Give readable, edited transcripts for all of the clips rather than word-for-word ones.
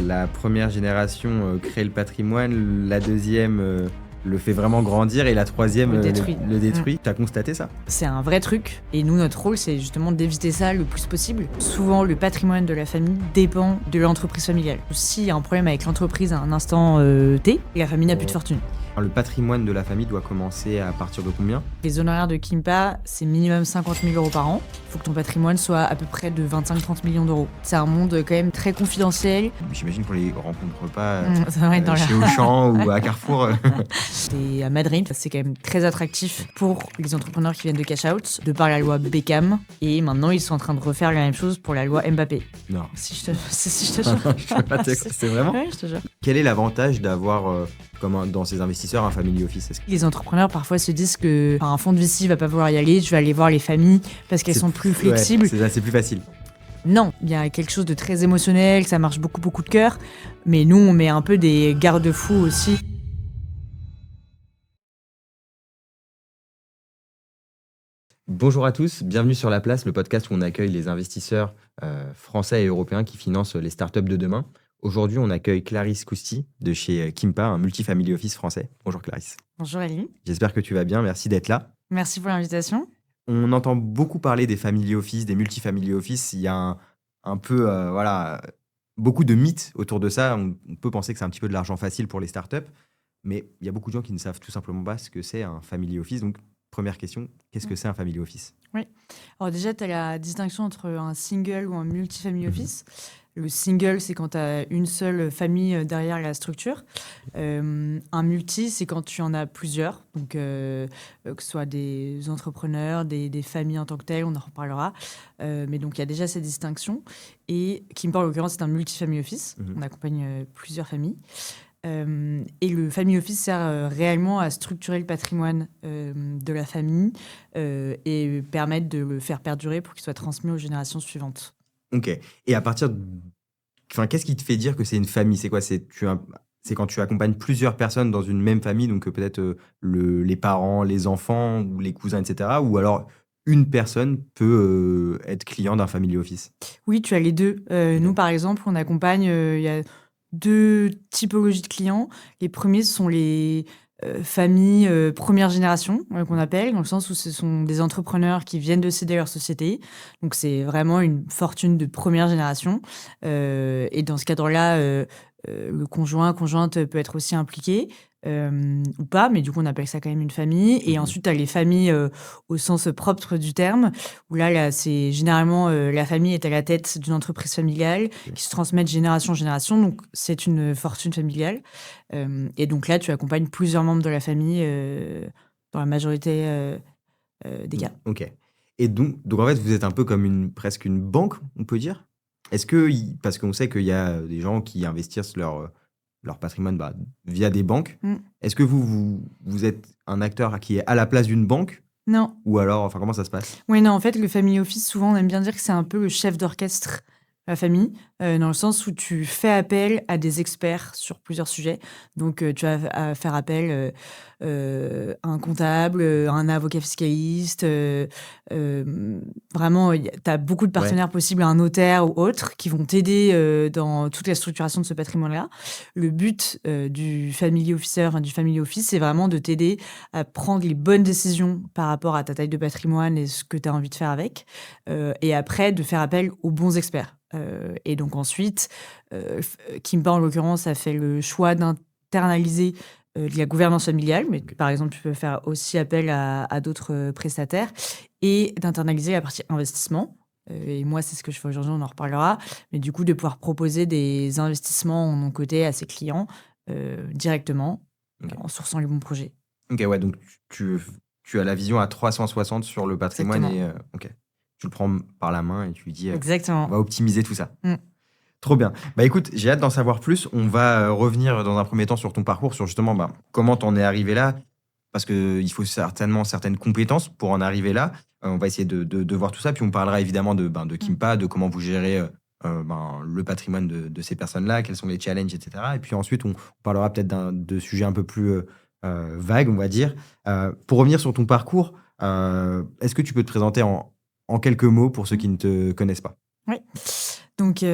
La première génération crée le patrimoine, la deuxième le fait vraiment grandir et la troisième Le détruit. le détruit. T'as constaté ça? C'est un vrai truc, et nous, notre rôle, c'est justement d'éviter ça le plus possible. Souvent, le patrimoine de la famille dépend de l'entreprise familiale. S'il y a un problème avec l'entreprise à un instant T, la famille n'a plus de fortune. Le patrimoine de la famille doit commencer à partir de combien? Les honoraires de Kimpa, c'est minimum 50 000 euros par an. Il faut que ton patrimoine soit à peu près de 25-30 millions d'euros. C'est un monde quand même très confidentiel. J'imagine qu'on les rencontre pas Ça va être dans chez Auchan ou à Carrefour. Et à Madrid, c'est quand même très attractif pour les entrepreneurs qui viennent de cash out, de par la loi Beckham. Et maintenant, ils sont en train de refaire la même chose pour la loi Mbappé. Non. Si je te jure. Je peux pas te... C'est vraiment? Ouais, je te jure. Quel est l'avantage d'avoir, dans ces investisseurs, un family office? Les entrepreneurs parfois se disent que un fonds de VC va pas vouloir y aller, je vais aller voir les familles parce qu'elles sont plus flexibles. Ouais, c'est plus facile. Non, il y a quelque chose de très émotionnel, ça marche beaucoup de cœur, mais nous on met un peu des garde-fous aussi. Bonjour à tous, bienvenue sur La Place, le podcast où on accueille les investisseurs français et européens qui financent les startups de demain. Aujourd'hui, on accueille Clarisse Cousty de chez Kimpa, un multifamily office français. Bonjour Clarisse. Bonjour Elie. J'espère que tu vas bien, merci d'être là. Merci pour l'invitation. On entend beaucoup parler des family office, des multifamily office. Il y a un peu, beaucoup de mythes autour de ça. On peut penser que c'est un petit peu de l'argent facile pour les startups, mais il y a beaucoup de gens qui ne savent tout simplement pas ce que c'est un family office. Donc, première question, qu'est-ce que c'est un family office? Oui. Alors déjà, tu as la distinction entre un single ou un multifamily office. Le single, c'est quand tu as une seule famille derrière la structure. Un multi, c'est quand tu en as plusieurs, donc que ce soit des entrepreneurs, des familles en tant que telles, on en reparlera. Mais donc, il y a déjà cette distinction. Et Kimpa, en l'occurrence, c'est un multifamily office. On accompagne plusieurs familles. Et le family office sert réellement à structurer le patrimoine de la famille et permettre de le faire perdurer pour qu'il soit transmis aux générations suivantes. Ok. Et à partir de... qu'est-ce qui te fait dire que c'est une famille? C'est quoi? C'est quand tu accompagnes plusieurs personnes dans une même famille, donc peut-être les parents, les enfants ou les cousins, etc. Ou alors une personne peut être client d'un family office? Oui, tu as les deux. Nous, par exemple, on accompagne... il y a deux typologies de clients. Les premiers, ce sont les familles première génération, qu'on appelle, dans le sens où ce sont des entrepreneurs qui viennent de céder leur société. Donc, c'est vraiment une fortune de première génération. Et dans ce cadre-là, le conjointe peut être aussi impliqué. Ou pas, mais du coup on appelle ça quand même une famille. Et ensuite tu as les familles au sens propre du terme, où là c'est généralement la famille est à la tête d'une entreprise familiale qui se transmet de génération en génération, donc c'est une fortune familiale. Et donc là tu accompagnes plusieurs membres de la famille dans la majorité des cas. Ok. Et donc en fait vous êtes un peu comme presque une banque, on peut dire? Est-ce que, parce qu'on sait qu'il y a des gens qui investissent leur patrimoine via des banques. Est-ce que vous êtes un acteur qui est à la place d'une banque? Non. Ou alors, comment ça se passe? Oui, non, en fait, le family office, souvent, on aime bien dire que c'est un peu le chef d'orchestre de la famille, dans le sens où tu fais appel à des experts sur plusieurs sujets. Donc, tu vas faire appel à un comptable, à un avocat fiscaliste. Vraiment, tu as beaucoup de partenaires possibles, un notaire ou autre, qui vont t'aider dans toute la structuration de ce patrimoine-là. Le but du family officer, du family office, c'est vraiment de t'aider à prendre les bonnes décisions par rapport à ta taille de patrimoine et ce que tu as envie de faire avec. Et après, de faire appel aux bons experts. Et donc ensuite, Kimpa, en l'occurrence, a fait le choix d'internaliser de la gouvernance familiale, mais par exemple, tu peux faire aussi appel à d'autres prestataires, et d'internaliser la partie investissement. Et moi, c'est ce que je fais aujourd'hui, on en reparlera. Mais du coup, de pouvoir proposer des investissements de mon côté à ses clients directement, en sourçant les bons projets. Ok, ouais, donc tu as la vision à 360 sur le patrimoine. Exactement. Tu le prends par la main et tu lui dis Exactement. on va optimiser tout ça. Trop bien. Écoute, j'ai hâte d'en savoir plus. On va revenir dans un premier temps sur ton parcours, sur justement comment t'en es arrivé là, parce qu'il faut certainement certaines compétences pour en arriver là. On va essayer de voir tout ça, puis on parlera évidemment de Kimpa, de comment vous gérez le patrimoine de ces personnes-là, quels sont les challenges, etc. Et puis ensuite, on parlera peut-être de sujets un peu plus vagues, on va dire. Pour revenir sur ton parcours, est-ce que tu peux te présenter en quelques mots pour ceux qui ne te connaissent pas? Oui. Donc,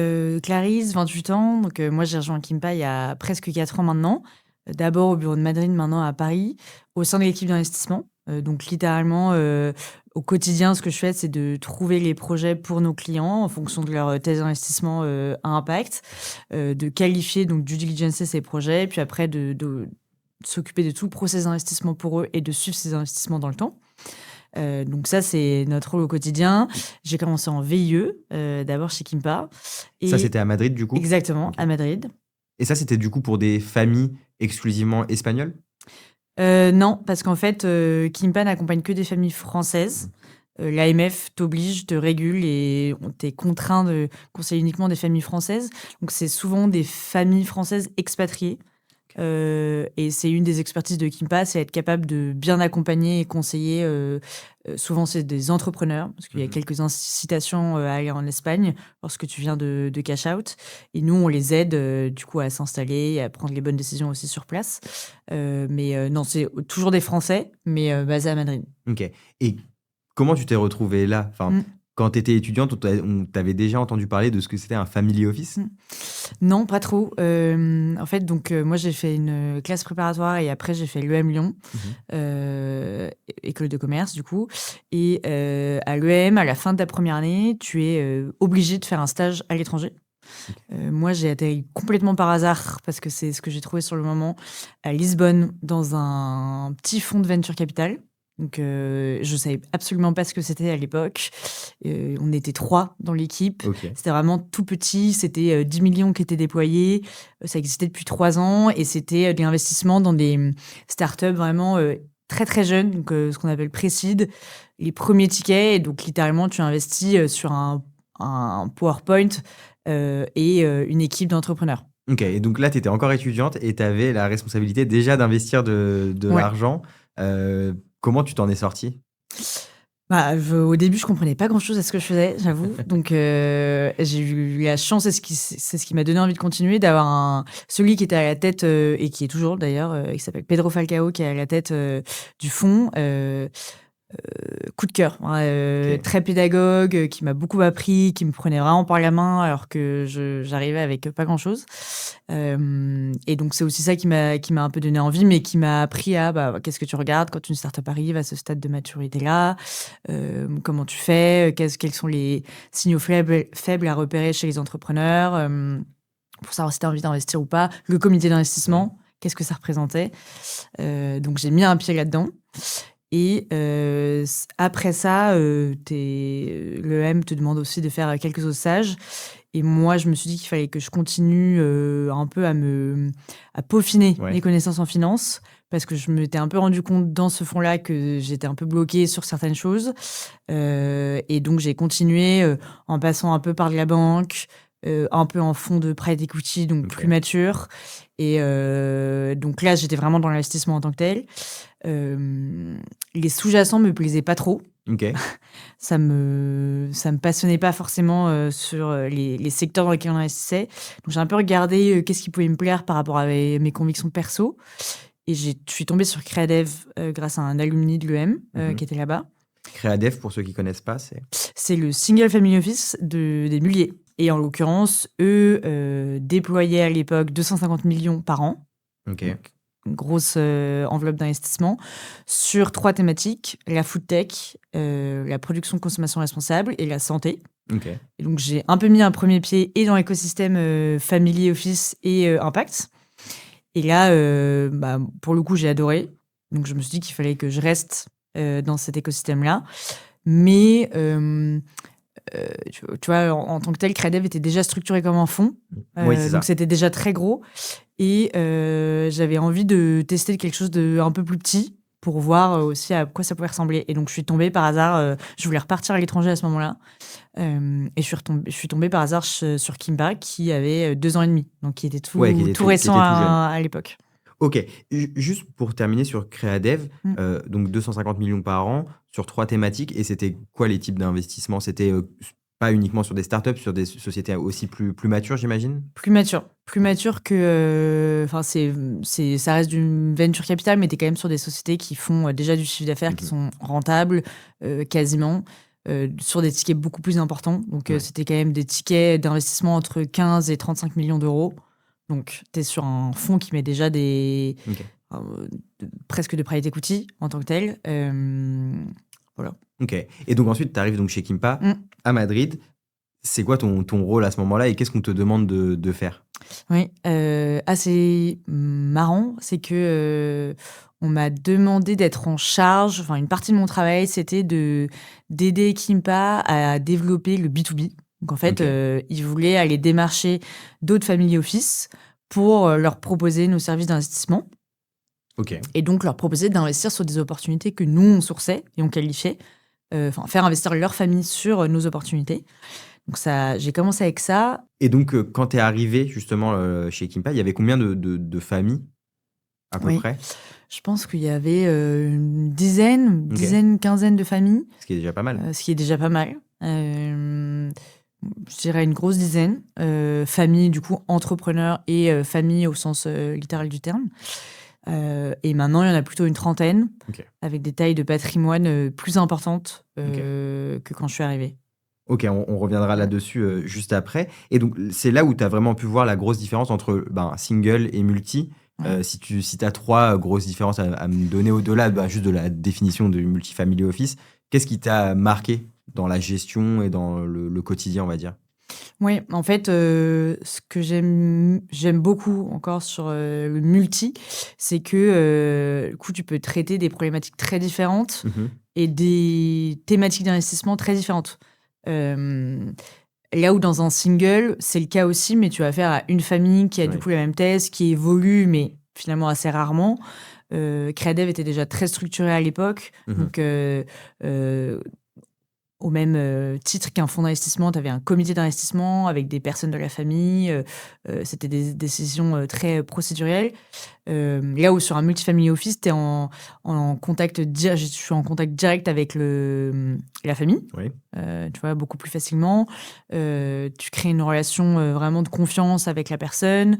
Clarisse, 28 ans. Donc, moi, j'ai rejoint Kimpa il y a presque 4 ans maintenant. D'abord au bureau de Madrid, maintenant à Paris, au sein de l'équipe d'investissement. Donc, littéralement, au quotidien, ce que je fais, c'est de trouver les projets pour nos clients en fonction de leur thèse d'investissement à impact, de qualifier, donc due diligence ces projets, puis après de s'occuper de tout le process d'investissement pour eux et de suivre ces investissements dans le temps. Donc ça, c'est notre rôle au quotidien. J'ai commencé en VIE, d'abord chez Kimpa. Ça, Et c'était à Madrid, du coup? exactement, Ok. à Madrid. Et ça, c'était du coup pour des familles exclusivement espagnoles? Non, parce qu'en fait, Kimpa n'accompagne que des familles françaises. L'AMF t'oblige, te régule et t'es contraint de conseiller uniquement des familles françaises. Donc c'est souvent des familles françaises expatriées. Et c'est une des expertises de Kimpa, c'est être capable de bien accompagner et conseiller. Souvent, c'est des entrepreneurs, parce qu'il y a quelques incitations à aller en Espagne lorsque tu viens de cash out. Et nous, on les aide du coup à s'installer et à prendre les bonnes décisions aussi sur place. Mais non, c'est toujours des Français, mais basés à Madrid. Ok. Et comment tu t'es retrouvée là? Enfin, Mm. quand tu étais étudiante, on t'avait déjà entendu parler de ce que c'était un family office? Non, pas trop. En fait, donc moi j'ai fait une classe préparatoire et après j'ai fait l'EM Lyon, école de commerce du coup. Et à l'EM, à la fin de ta première année, tu es obligé de faire un stage à l'étranger. Moi, j'ai atterri complètement par hasard, parce que c'est ce que j'ai trouvé sur le moment, à Lisbonne, dans un petit fonds de venture capital. Donc, je savais absolument pas ce que c'était à l'époque. On était 3 dans l'équipe. Ok. C'était vraiment tout petit. C'était 10 millions qui étaient déployés. Ça existait depuis 3 ans. Et c'était de l'investissement dans des startups vraiment très, très jeunes. Donc, ce qu'on appelle pré-seed. Les premiers tickets. Et donc, littéralement, tu investis sur un PowerPoint et une équipe d'entrepreneurs. Ok. Et donc là, tu étais encore étudiante et tu avais la responsabilité déjà d'investir de Ouais. l'argent. Comment tu t'en es sortie? Bah, au début, je comprenais pas grand-chose à ce que je faisais, j'avoue. Donc, j'ai eu la chance, et c'est ce qui m'a donné envie de continuer, d'avoir celui qui était à la tête, et qui est toujours d'ailleurs, il s'appelle Pedro Falcao, qui est à la tête du fonds. Coup de cœur, hein, Ok. très pédagogue, qui m'a beaucoup appris, qui me prenait vraiment par la main alors que j'arrivais avec pas grand-chose. Et donc c'est aussi ça qui m'a un peu donné envie, mais qui m'a appris à qu'est-ce que tu regardes quand une startup arrive à ce stade de maturité-là, comment tu fais, quels sont les signaux faibles à repérer chez les entrepreneurs, pour savoir si tu as envie d'investir ou pas, le comité d'investissement, qu'est-ce que ça représentait. Donc j'ai mis un pied là-dedans. Et après ça, l'EM te demande aussi de faire quelques autres stages. Et moi, je me suis dit qu'il fallait que je continue un peu à peaufiner Ouais. mes connaissances en finance, parce que je m'étais un peu rendu compte dans ce fonds-là que j'étais un peu bloquée sur certaines choses. Et donc, j'ai continué en passant un peu par de la banque, un peu en fonds de private equity, donc Ok. plus mature. Et donc là, j'étais vraiment dans l'investissement en tant que tel. Les sous-jacents me plaisaient pas trop. Ok. Ça me passionnait pas forcément sur les secteurs dans lesquels on investissait. Donc j'ai un peu regardé qu'est-ce qui pouvait me plaire par rapport à mes convictions perso. Et je suis tombée sur Creadev grâce à un alumni de l'EM qui était là-bas. Creadev, pour ceux qui connaissent pas, c'est... C'est le single family office des Mulliers. Et en l'occurrence, eux déployaient à l'époque 250 millions par an. Ok. Donc, une grosse enveloppe d'investissement sur 3 thématiques: la food tech, la production consommation responsable et la santé. Ok. Et donc, j'ai un peu mis un premier pied et dans l'écosystème Family Office et Impact. Et là, pour le coup, j'ai adoré. Donc, je me suis dit qu'il fallait que je reste dans cet écosystème-là. Mais tu vois, en tant que tel, Creadev était déjà structuré comme un fonds. Oui, c'est ça. Donc, c'était déjà très gros. Et j'avais envie de tester quelque chose de un peu plus petit pour voir aussi à quoi ça pouvait ressembler. Et donc, je suis tombée par hasard. Je voulais repartir à l'étranger à ce moment-là. Et je suis tombée par hasard sur Kimpa, qui avait 2 ans et demi. Donc, qui était tout Ouais, qui était tout récent jeune. à l'époque. Ok. Juste pour terminer sur Creadev, donc 250 millions par an sur 3 thématiques. Et c'était quoi les types d'investissements? C'était pas uniquement sur des startups, sur des sociétés aussi plus matures, j'imagine? Plus mature que... Enfin, ça reste du venture capital, mais tu es quand même sur des sociétés qui font déjà du chiffre d'affaires, qui sont rentables, quasiment. sur des tickets beaucoup plus importants. Donc, Ouais. c'était quand même des tickets d'investissement entre 15 et 35 millions d'euros. Donc, tu es sur un fonds qui met déjà Ok. presque de private equity en tant que tel. Voilà. Ok. Et donc ensuite, tu arrives donc chez Kimpa Mm. à Madrid. C'est quoi ton rôle à ce moment-là et qu'est-ce qu'on te demande de faire? Oui, assez marrant, c'est que on m'a demandé d'être en charge. Enfin, une partie de mon travail, c'était d'aider Kimpa à développer le B2B. Donc en fait, Ok. ils voulaient aller démarcher d'autres family office pour leur proposer nos services d'investissement Ok. et donc leur proposer d'investir sur des opportunités que nous on sourçait et on qualifiait. Enfin, faire investir leur famille sur nos opportunités. Donc ça, j'ai commencé avec ça. Et donc, quand tu es arrivé justement chez Kimpa, il y avait combien de familles à peu Oui. près? Je pense qu'il y avait une Ok. dizaine, quinzaine de familles, Ce qui est déjà pas mal. ce qui est déjà pas mal. Je dirais une grosse dizaine. Familles, du coup, entrepreneurs et familles au sens littéral du terme. Et maintenant, il y en a plutôt une trentaine, Ok. avec des tailles de patrimoine plus importantes Ok. que quand je suis arrivée. Ok, on reviendra là-dessus juste après. Et donc, c'est là où tu as vraiment pu voir la grosse différence entre single et multi. Ouais. Si tu as trois grosses différences à me donner au-delà juste de la définition de multifamily office, qu'est-ce qui t'a marqué dans la gestion et dans le quotidien, on va dire? Oui, en fait, ce que j'aime beaucoup encore sur le multi, c'est que du coup, tu peux traiter des problématiques très différentes Mhm. et des thématiques d'investissement très différentes. Euh, Là où dans un single, c'est le cas aussi, mais tu vas affaire à une famille qui a du Ouais. coup la même thèse, qui évolue, mais finalement assez rarement. Créadev était déjà très structuré à l'époque, Mhm. donc au même titre qu'un fonds d'investissement, tu avais un comité d'investissement avec des personnes de la famille. C'était des décisions très procédurielles. Là où sur un multifamily office, tu es en contact je suis en contact direct avec la famille. Oui. Tu vois, beaucoup plus facilement. Tu crées une relation vraiment de confiance avec la personne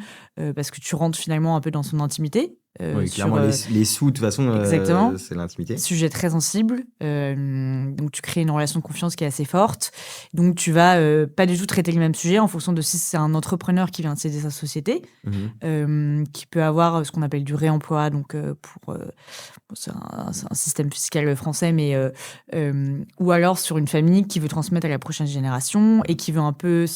parce que tu rentres finalement un peu dans son intimité. Oui, Sur, clairement, les sous, de toute façon, exactement. c'est l'intimité. Sujet très sensible. Donc, tu crées une relation de confiance qui est assez forte. Donc, tu vas pas du tout traiter le même sujet en fonction de si c'est un entrepreneur qui vient de céder sa société, Mhm. qui peut avoir ce qu'on appelle du réemploi. Donc, c'est un système fiscal français, mais ou alors sur une famille qui veut transmettre à la prochaine génération et qui veut un peu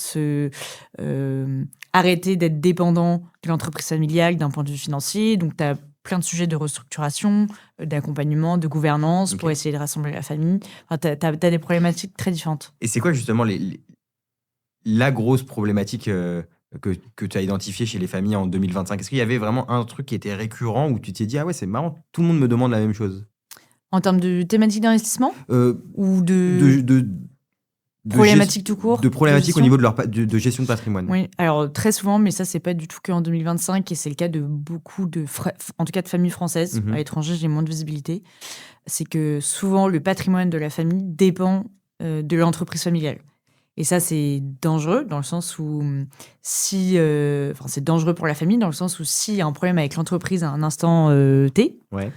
arrêter d'être dépendant de l'entreprise familiale d'un point de vue financier. Donc, tu as plein de sujets de restructuration, d'accompagnement, de gouvernance pour Ok. essayer de rassembler la famille. Enfin, tu as des problématiques très différentes. Et c'est quoi justement la grosse problématique que tu as identifiée chez les familles en 2025? Est-ce qu'il y avait vraiment un truc qui était récurrent où tu t'es dit, ah ouais, c'est marrant, tout le monde me demande la même chose? En termes de thématiques d'investissement Euh, ou de de, de, problématiques tout court, de problématiques au gestion. niveau de gestion de patrimoine. Oui, alors très souvent, mais ça, c'est pas du tout qu'en 2025, et c'est le cas de beaucoup en tout cas de familles françaises. À Mhm. l'étranger, j'ai moins de visibilité. C'est que souvent, le patrimoine de la famille dépend de l'entreprise familiale. Et ça, c'est dangereux dans le sens où c'est dangereux pour la famille dans le sens où s'il y a un problème avec l'entreprise à un instant T, Ouais.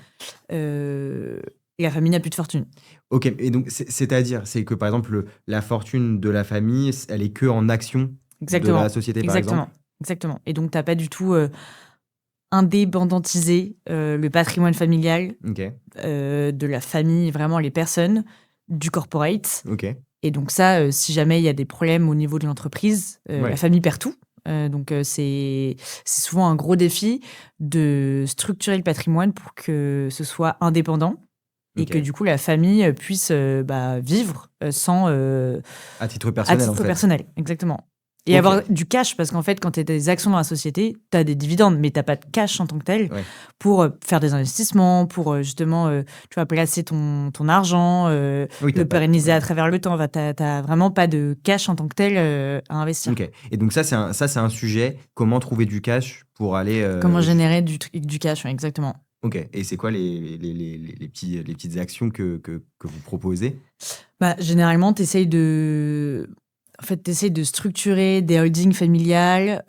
la famille n'a plus de fortune. Ok, et donc c'est-à-dire, c'est que par exemple, la fortune de la famille, elle est que en action de Exactement. la société, par Exactement. exemple? Exactement. Et donc, tu n'as pas du tout indépendantisé le patrimoine familial Ok, de la famille, vraiment les personnes, du corporate. ok. Et donc ça, si jamais il y a des problèmes au niveau de l'entreprise, Ouais. la famille perd tout. Donc c'est souvent un gros défi de structurer le patrimoine pour que ce soit indépendant et Ok. que du coup la famille puisse vivre sans À titre à personnel, en titre fait. personnel, exactement. Et Ok. avoir du cash, parce qu'en fait, quand tu as des actions dans la société, tu as des dividendes, mais tu n'as pas de cash en tant que tel Ouais. pour faire des investissements, pour justement, tu vas placer ton argent, Oui, le pérenniser ouais. à travers le temps. Tu n'as vraiment pas de cash en tant que tel à investir. Ok. Et donc ça, c'est un sujet. Comment trouver du cash pour aller... Comment générer du cash, ouais, exactement. Ok. Et c'est quoi les petites actions que vous proposez? Généralement, tu essayes de structurer des holdings familiales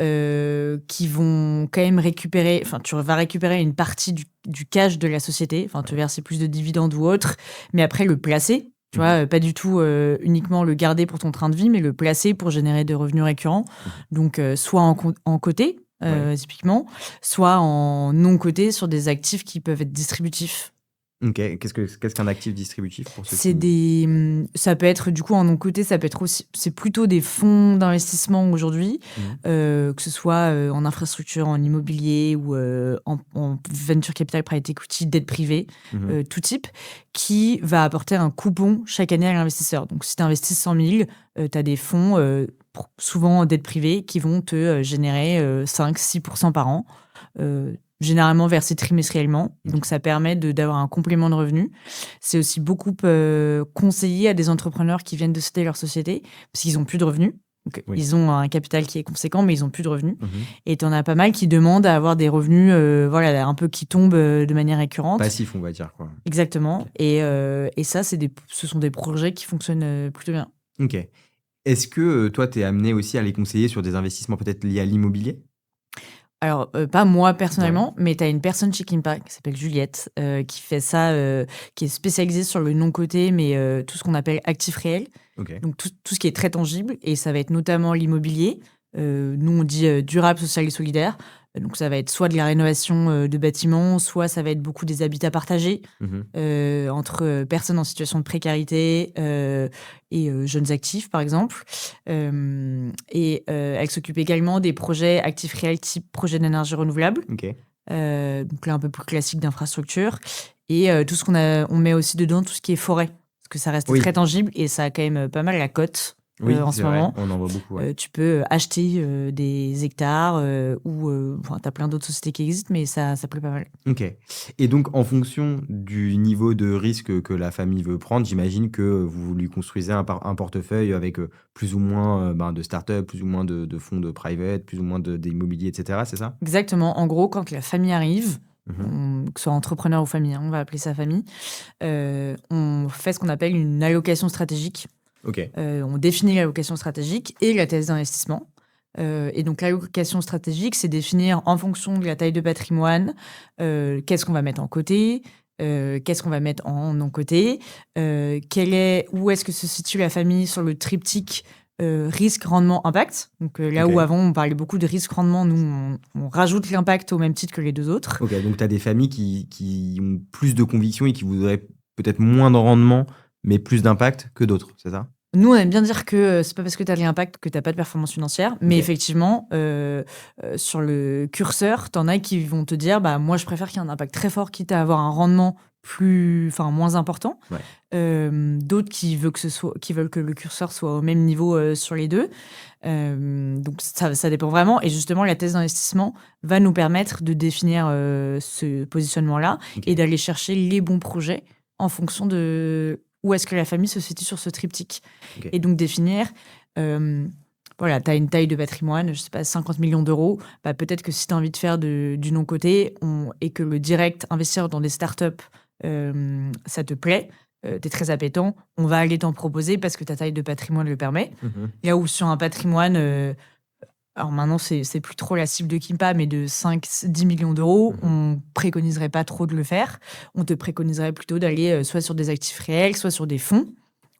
qui vont quand même récupérer, enfin, tu vas récupérer une partie du cash de la société, enfin, te verser plus de dividendes ou autre, mais après le placer Tu vois, pas du tout uniquement le garder pour ton train de vie, mais le placer pour générer des revenus récurrents. Donc, soit en côté, typiquement, soit en non coté sur des actifs qui peuvent être distributifs. Ok, qu'est-ce qu'un actif distributif pour ceux C'est qui... ça peut être, du coup, en non coté, ça peut être aussi, c'est plutôt des fonds d'investissement aujourd'hui, que ce soit en infrastructure, en immobilier ou en venture capital, private equity, dette privée, tout type, qui va apporter un coupon chaque année à l'investisseur. Donc, si tu investis 100 000, tu as des fonds, souvent en dette privée, qui vont te générer 5-6% par an. Généralement versé trimestriellement. Donc, ça permet d'avoir un complément de revenus. C'est aussi beaucoup conseillé à des entrepreneurs qui viennent de céder leur société parce qu'ils n'ont plus de revenus. Donc, ils ont un capital qui est conséquent, mais ils n'ont plus de revenus. Et tu en as pas mal qui demandent à avoir des revenus un peu qui tombent de manière récurrente. Passif, on va dire, quoi. Exactement. Okay. Et ça, ce sont des projets qui fonctionnent plutôt bien. Ok. Est-ce que toi, tu es amené aussi à les conseiller sur des investissements peut-être liés à l'immobilier ? Alors, pas moi personnellement, mais tu as une personne chez Kimpa qui s'appelle Juliette, qui fait ça, qui est spécialisée sur le non-coté, mais tout ce qu'on appelle actifs réels. Okay. Donc, tout ce qui est très tangible, et ça va être notamment l'immobilier. Nous, on dit durable, social et solidaire. Donc, ça va être soit de la rénovation de bâtiments, soit ça va être beaucoup des habitats partagés entre personnes en situation de précarité et jeunes actifs, par exemple. Elle s'occupe également des projets actifs réels type projet d'énergie renouvelable. Okay. Donc là, un peu plus classique d'infrastructure. Et tout ce on met aussi dedans, tout ce qui est forêt. Parce que ça reste très tangible et ça a quand même pas mal la cote. En ce moment, on en voit beaucoup. Tu peux acheter des hectares ou tu as plein d'autres sociétés qui existent, mais ça plaît pas mal. Ok. Et donc, en fonction du niveau de risque que la famille veut prendre, j'imagine que vous lui construisez un portefeuille avec plus ou moins de start-up, plus ou moins de fonds de private, plus ou moins d'immobilier, etc. C'est ça ? Exactement. En gros, quand la famille arrive, que ce soit entrepreneur ou famille, on va appeler ça famille, on fait ce qu'on appelle une allocation stratégique. Okay. On définit l'allocation stratégique et la thèse d'investissement. Et donc, l'allocation stratégique, c'est définir en fonction de la taille de patrimoine, qu'est-ce qu'on va mettre en côté, qu'est-ce qu'on va mettre en non-côté, où est-ce que se situe la famille sur le triptyque risque, rendement, impact. Donc, là où avant, on parlait beaucoup de risque, rendement, nous, on rajoute l'impact au même titre que les deux autres. Ok, donc tu as des familles qui ont plus de conviction et qui voudraient peut-être moins de rendement, mais plus d'impact que d'autres, c'est ça ? Nous, on aime bien dire que c'est pas parce que tu as de l'impact que tu n'as pas de performance financière. Mais effectivement, sur le curseur, tu en as qui vont te dire moi, je préfère qu'il y ait un impact très fort, quitte à avoir un rendement moins important. D'autres qui veulent que le curseur soit au même niveau sur les deux. Donc, ça dépend vraiment. Et justement, la thèse d'investissement va nous permettre de définir ce positionnement-là et d'aller chercher les bons projets en fonction de où est-ce que la famille se situe sur ce triptyque. Et donc, définir, tu as une taille de patrimoine, je sais pas, 50 millions d'euros, peut-être que si tu as envie de faire du non-coté et que le direct, investir dans des startups, ça te plaît, tu es très appétant, on va aller t'en proposer parce que ta taille de patrimoine le permet. Là où sur un patrimoine... alors maintenant, c'est plus trop la cible de Kimpa, mais de 5-10 millions d'euros, on préconiserait pas trop de le faire. On te préconiserait plutôt d'aller soit sur des actifs réels, soit sur des fonds,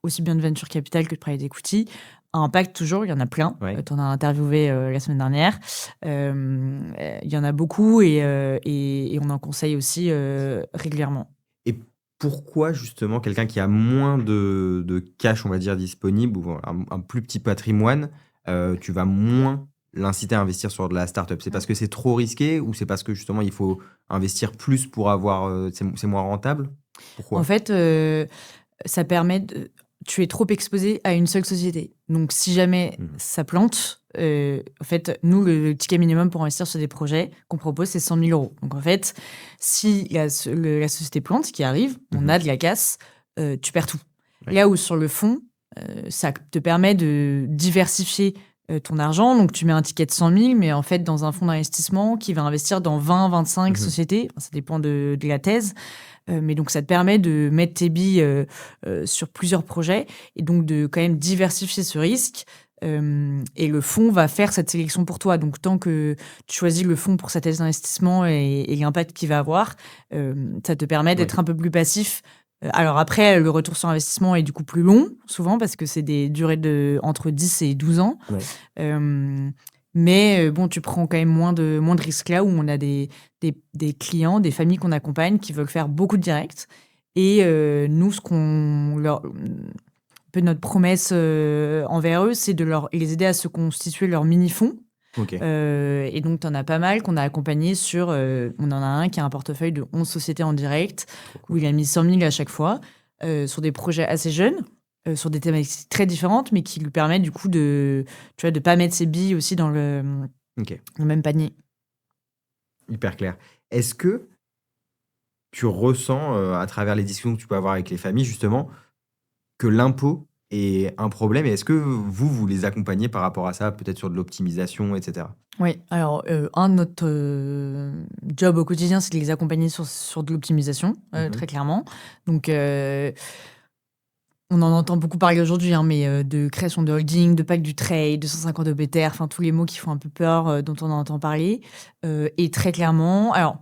aussi bien de venture capital que de private equity. À impact, toujours, il y en a plein. Tu en as interviewé la semaine dernière. Il y en a beaucoup et on en conseille aussi régulièrement. Et pourquoi, justement, quelqu'un qui a moins de cash, on va dire, disponible, ou un plus petit patrimoine, tu vas moins l'inciter à investir sur de la start-up? C'est parce que c'est trop risqué ou c'est parce que justement il faut investir plus pour avoir c'est moins rentable? Pourquoi? En fait, ça permet tu es trop exposé à une seule société. Donc si jamais ça plante, en fait, nous, le ticket minimum pour investir sur des projets qu'on propose, c'est 100 000 euros. Donc en fait, si la société plante, qui arrive, on a de la casse, tu perds tout. Là où sur le fonds, ça te permet de diversifier ton argent. Donc, tu mets un ticket de 100 000, mais en fait, dans un fonds d'investissement qui va investir dans 20, 25 sociétés. Enfin, ça dépend de la thèse. Mais donc, ça te permet de mettre tes billes sur plusieurs projets et donc de quand même diversifier ce risque. Et le fonds va faire cette sélection pour toi. Donc, tant que tu choisis le fonds pour sa thèse d'investissement et l'impact qu'il va avoir, ça te permet d'être un peu plus passif Alors après, le retour sur investissement est du coup plus long, souvent, parce que c'est des durées entre 10 et 12 ans. Ouais. Mais bon, tu prends quand même moins de risques là où on a des clients, des familles qu'on accompagne qui veulent faire beaucoup de directs. Et nous, un peu notre promesse envers eux, c'est de les aider à se constituer leur mini-fonds. Ok. Et donc, tu en as pas mal qu'on a accompagné sur... on en a un qui a un portefeuille de 11 sociétés en direct, où il a mis 100 000 à chaque fois, sur des projets assez jeunes, sur des thématiques très différentes, mais qui lui permettent du coup de ne pas mettre ses billes aussi dans le même panier. Hyper clair. Est-ce que tu ressens, à travers les discussions que tu peux avoir avec les familles, justement, que l'impôt est un problème? Et est-ce que vous les accompagnez par rapport à ça, peut-être sur de l'optimisation, etc.? Oui, alors un de notre job au quotidien, c'est de les accompagner sur de l'optimisation, très clairement. Donc, on en entend beaucoup parler aujourd'hui, mais de création de holding, de pacte du trade, 250 OBTR, enfin tous les mots qui font un peu peur, dont on entend parler. Et très clairement, alors,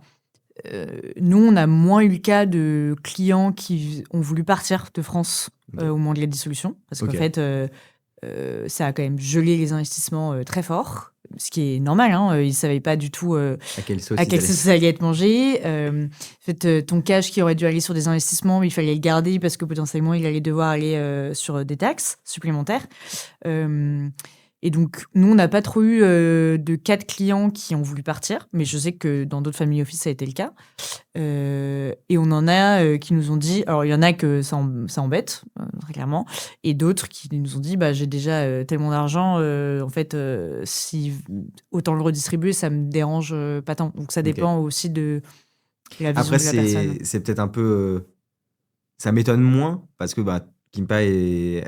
nous, on a moins eu le cas de clients qui ont voulu partir de France au moment de la dissolution, parce qu'en fait, ça a quand même gelé les investissements très fort, ce qui est normal. Ils ne savaient pas du tout À quelle sauce ça allait être mangé. En fait, ton cash qui aurait dû aller sur des investissements, il fallait le garder parce que potentiellement, il allait devoir aller sur des taxes supplémentaires. Et donc, nous, on n'a pas trop eu de cas de clients qui ont voulu partir, mais je sais que dans d'autres family office, ça a été le cas. Et on en a qui nous ont dit... Alors, il y en a que ça embête, très clairement, et d'autres qui nous ont dit j'ai déjà tellement d'argent, en fait, si autant le redistribuer, ça me dérange pas tant. Donc, ça dépend aussi de la vision Après, de la personne. c'est peut-être un peu... ça m'étonne moins, parce que Kimpa est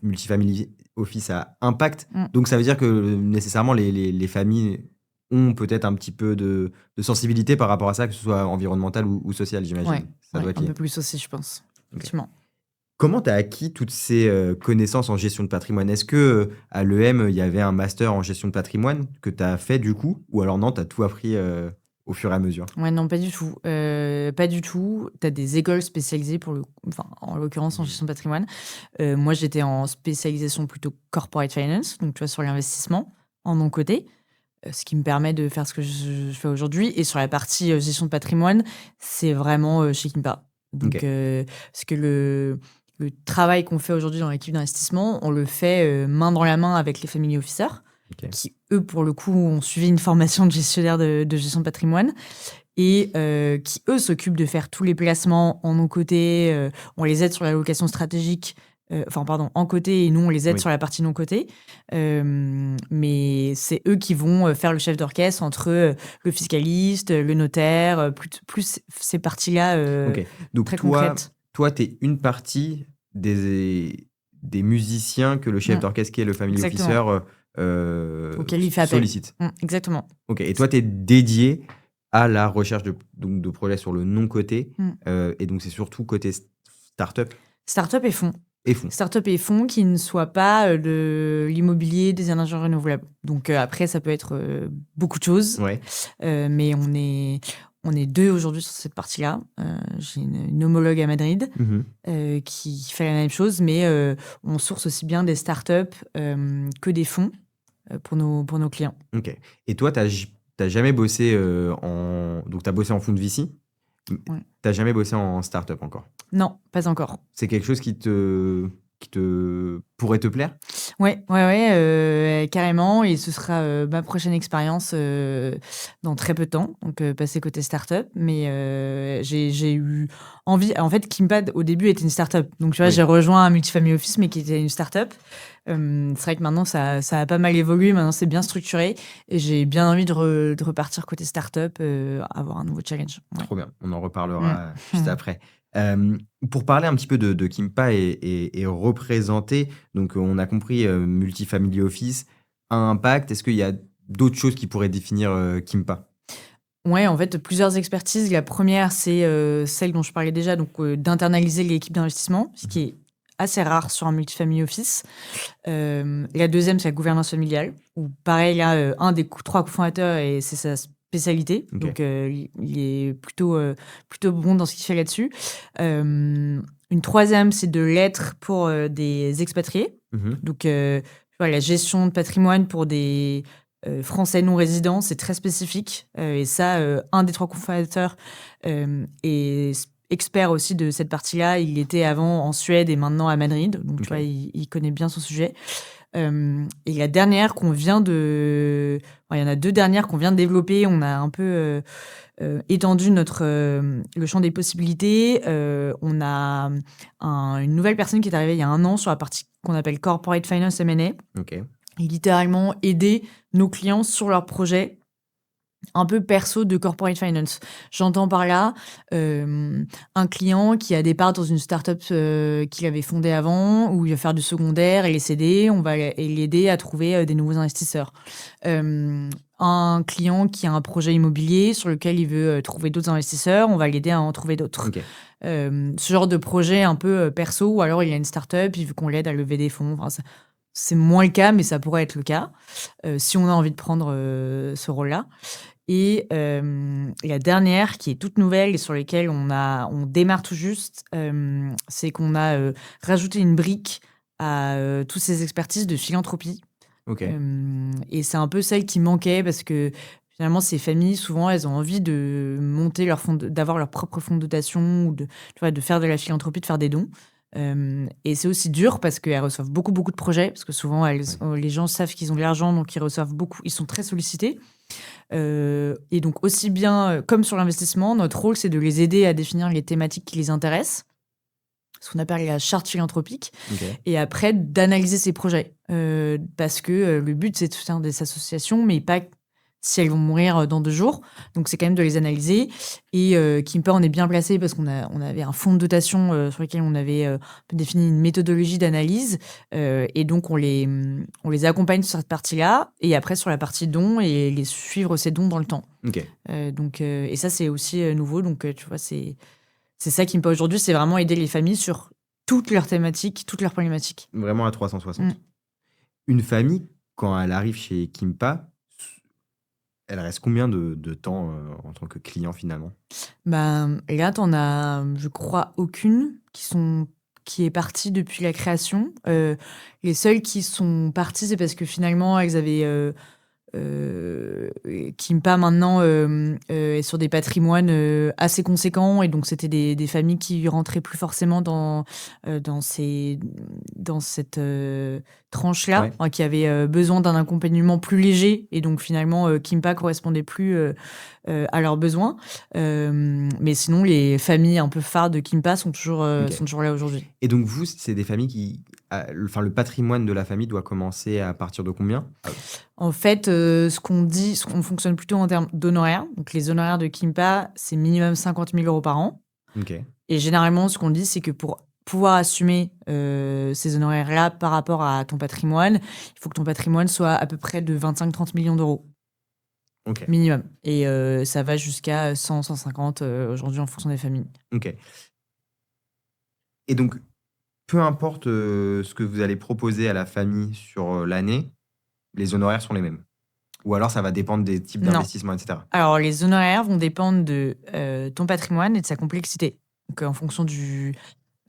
multifamily office à impact. Donc, ça veut dire que nécessairement, les familles ont peut-être un petit peu de sensibilité par rapport à ça, que ce soit environnemental ou social, j'imagine. Ouais, Ça doit être un lié. peu plus aussi, je pense. Effectivement. Comment tu as acquis toutes ces connaissances en gestion de patrimoine? Est-ce que à l'EM, il y avait un master en gestion de patrimoine que tu as fait du coup? Ou alors non, tu as tout appris au fur et à mesure? Ouais, non, pas du tout. Pas du tout. Tu as des écoles spécialisées en l'occurrence en gestion de patrimoine. Moi, j'étais en spécialisation plutôt corporate finance, donc tu vois, sur l'investissement en non-coté, ce qui me permet de faire ce que je fais aujourd'hui. Et sur la partie gestion de patrimoine, c'est vraiment chez Kimpa. Donc, parce que le travail qu'on fait aujourd'hui dans l'équipe d'investissement, on le fait main dans la main avec les family officers, qui, eux, pour le coup, ont suivi une formation de gestionnaire de gestion de patrimoine et qui, eux, s'occupent de faire tous les placements en non-coté. On les aide sur la location stratégique, en côté, et nous, on les aide sur la partie non-coté. Mais c'est eux qui vont faire le chef d'orchestre entre le fiscaliste, le notaire, plus ces parties-là Donc très concrètes. Toi, tu es une partie des musiciens que le chef d'orchestre, qui est le family officer, auquel il fait appel. Sollicite. Exactement. Ok. Et toi, tu es dédié à la recherche de projets sur le non-coté. Et donc, c'est surtout côté start-up. Start-up et fonds. fonds. Start-up et fonds qui ne soient pas de l'immobilier, des énergies renouvelables. Donc après, ça peut être beaucoup de choses. Ouais. Mais on est deux aujourd'hui sur cette partie-là. J'ai une homologue à Madrid qui fait la même chose, mais on source aussi bien des startups que des fonds pour nos clients. Ok. Et toi, tu n'as jamais bossé donc, tu as bossé en fonds de VC. Ouais. Tu n'as jamais bossé en startup encore? Non, pas encore. C'est quelque chose qui te pourrait te plaire? Ouais, carrément. Et ce sera ma prochaine expérience dans très peu de temps, donc passer côté start-up. Mais j'ai eu envie. En fait, Kimpa, au début, était une start-up. Donc, tu vois, j'ai rejoint un multifamily office, mais qui était une start-up. C'est vrai que maintenant, ça a pas mal évolué. Maintenant, c'est bien structuré. Et j'ai bien envie de repartir côté start-up, avoir un nouveau challenge. Ouais. Trop bien. On en reparlera juste après. Pour parler un petit peu de Kimpa et représenter, donc on a compris multifamily office, impact. Est-ce qu'il y a d'autres choses qui pourraient définir Kimpa? Ouais, en fait, plusieurs expertises. La première, c'est celle dont je parlais déjà, donc d'internaliser l'équipe d'investissement, ce qui est assez rare sur un multifamily office. La deuxième, c'est la gouvernance familiale, où pareil, là, un des 3 cofondateurs, et c'est sa spécialité. Donc, il est plutôt bon dans ce qu'il fait là-dessus. Une troisième, c'est de l'être pour des expatriés. Donc, la gestion de patrimoine pour des Français non résidents, c'est très spécifique. Et ça, un des 3 cofondateurs est expert aussi de cette partie-là. Il était avant en Suède et maintenant à Madrid. Donc, tu vois, il connaît bien son sujet. Et la dernière qu'on vient de... il y en a 2 dernières qu'on vient de développer. On a un peu étendu le champ des possibilités. On a une nouvelle personne qui est arrivée il y a 1 an sur la partie qu'on appelle Corporate Finance M&A. Et littéralement aider nos clients sur leurs projets un peu perso de corporate finance. J'entends par là un client qui a des parts dans une start-up qu'il avait fondée avant, où il va faire du secondaire et les céder, on va l'aider à trouver des nouveaux investisseurs. Un client qui a un projet immobilier sur lequel il veut trouver d'autres investisseurs, on va l'aider à en trouver d'autres. Ce genre de projet un peu perso, ou alors il a une start-up, il veut qu'on l'aide à lever des fonds. Enfin, c'est moins le cas, mais ça pourrait être le cas si on a envie de prendre ce rôle-là. Et la dernière, qui est toute nouvelle et sur laquelle on démarre tout juste, c'est qu'on a rajouté une brique à toutes ces expertises de philanthropie. Et c'est un peu celle qui manquait parce que finalement, ces familles, souvent, elles ont envie de monter d'avoir leur propre fonds de dotation ou de faire de la philanthropie, de faire des dons. Et c'est aussi dur parce qu'elles reçoivent beaucoup de projets, parce que souvent, les gens savent qu'ils ont de l'argent, donc ils reçoivent beaucoup, ils sont très sollicités. Et donc, aussi bien comme sur l'investissement, notre rôle, c'est de les aider à définir les thématiques qui les intéressent, ce qu'on appelle la charte philanthropique, et après, d'analyser ces projets. Parce que le but, c'est de faire des associations, mais pas si elles vont mourir dans 2 jours. Donc, c'est quand même de les analyser. Et Quimpa, on est bien placé parce qu'on avait un fonds de dotation sur lequel on avait défini une méthodologie d'analyse. Et donc, on les accompagne sur cette partie-là. Et après, sur la partie dons, et les suivre ces dons dans le temps. Et ça, c'est aussi nouveau. Donc, tu vois, c'est ça Quimpa aujourd'hui. C'est vraiment aider les familles sur toutes leurs thématiques, toutes leurs problématiques. Vraiment à 360. Une famille, quand elle arrive chez Quimpa, elle reste combien de temps en tant que client finalement? Là, t'en as, je crois, aucune qui est partie depuis la création. Les seules qui sont parties, c'est parce que finalement, elles avaient Quimpa maintenant est sur des patrimoines assez conséquents, et donc c'était des familles qui rentraient plus forcément dans cette tranche-là, qui avaient besoin d'un accompagnement plus léger, et donc finalement Quimpa correspondait plus à leurs besoins. Mais sinon, les familles un peu phares de Quimpa sont toujours là aujourd'hui. Et donc vous, c'est des familles qui... le patrimoine de la famille doit commencer à partir de combien? En fait, on fonctionne plutôt en termes d'honoraires. Donc, les honoraires de Quimpa, c'est minimum 50 000 € par an. Et généralement, ce qu'on dit, c'est que pour pouvoir assumer ces honoraires-là par rapport à ton patrimoine, il faut que ton patrimoine soit à peu près de 25-30 millions d'euros. Minimum. Et ça va jusqu'à 100-150 aujourd'hui en fonction des familles. Et donc, peu importe ce que vous allez proposer à la famille sur l'année, les honoraires sont les mêmes? Ou alors ça va dépendre des types d'investissements, etc. Alors, les honoraires vont dépendre de ton patrimoine et de sa complexité. Donc, en fonction du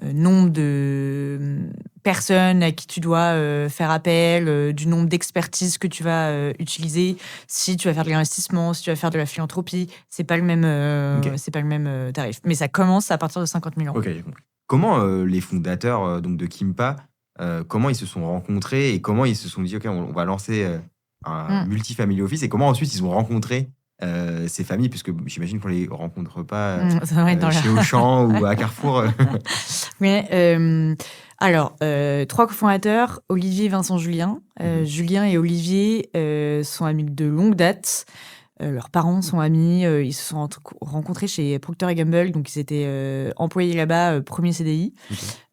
nombre de personnes à qui tu dois faire appel, du nombre d'expertises que tu vas utiliser, si tu vas faire de l'investissement, si tu vas faire de la philanthropie, c'est pas le même tarif. Mais ça commence à partir de 50 000 €. Comment les fondateurs donc de Quimpa, comment ils se sont rencontrés et comment ils se sont dit « Ok, on va lancer un multifamily office » et comment ensuite ils ont rencontré ces familles, puisque j'imagine qu'on ne les rencontre pas chez Auchan ou à Carrefour. Alors, 3 cofondateurs, Olivier, Vincent, Julien. Julien et Olivier sont amis de longue date. Leurs parents sont amis, ils se sont rencontrés chez Procter & Gamble, donc ils étaient employés là-bas, premier CDI.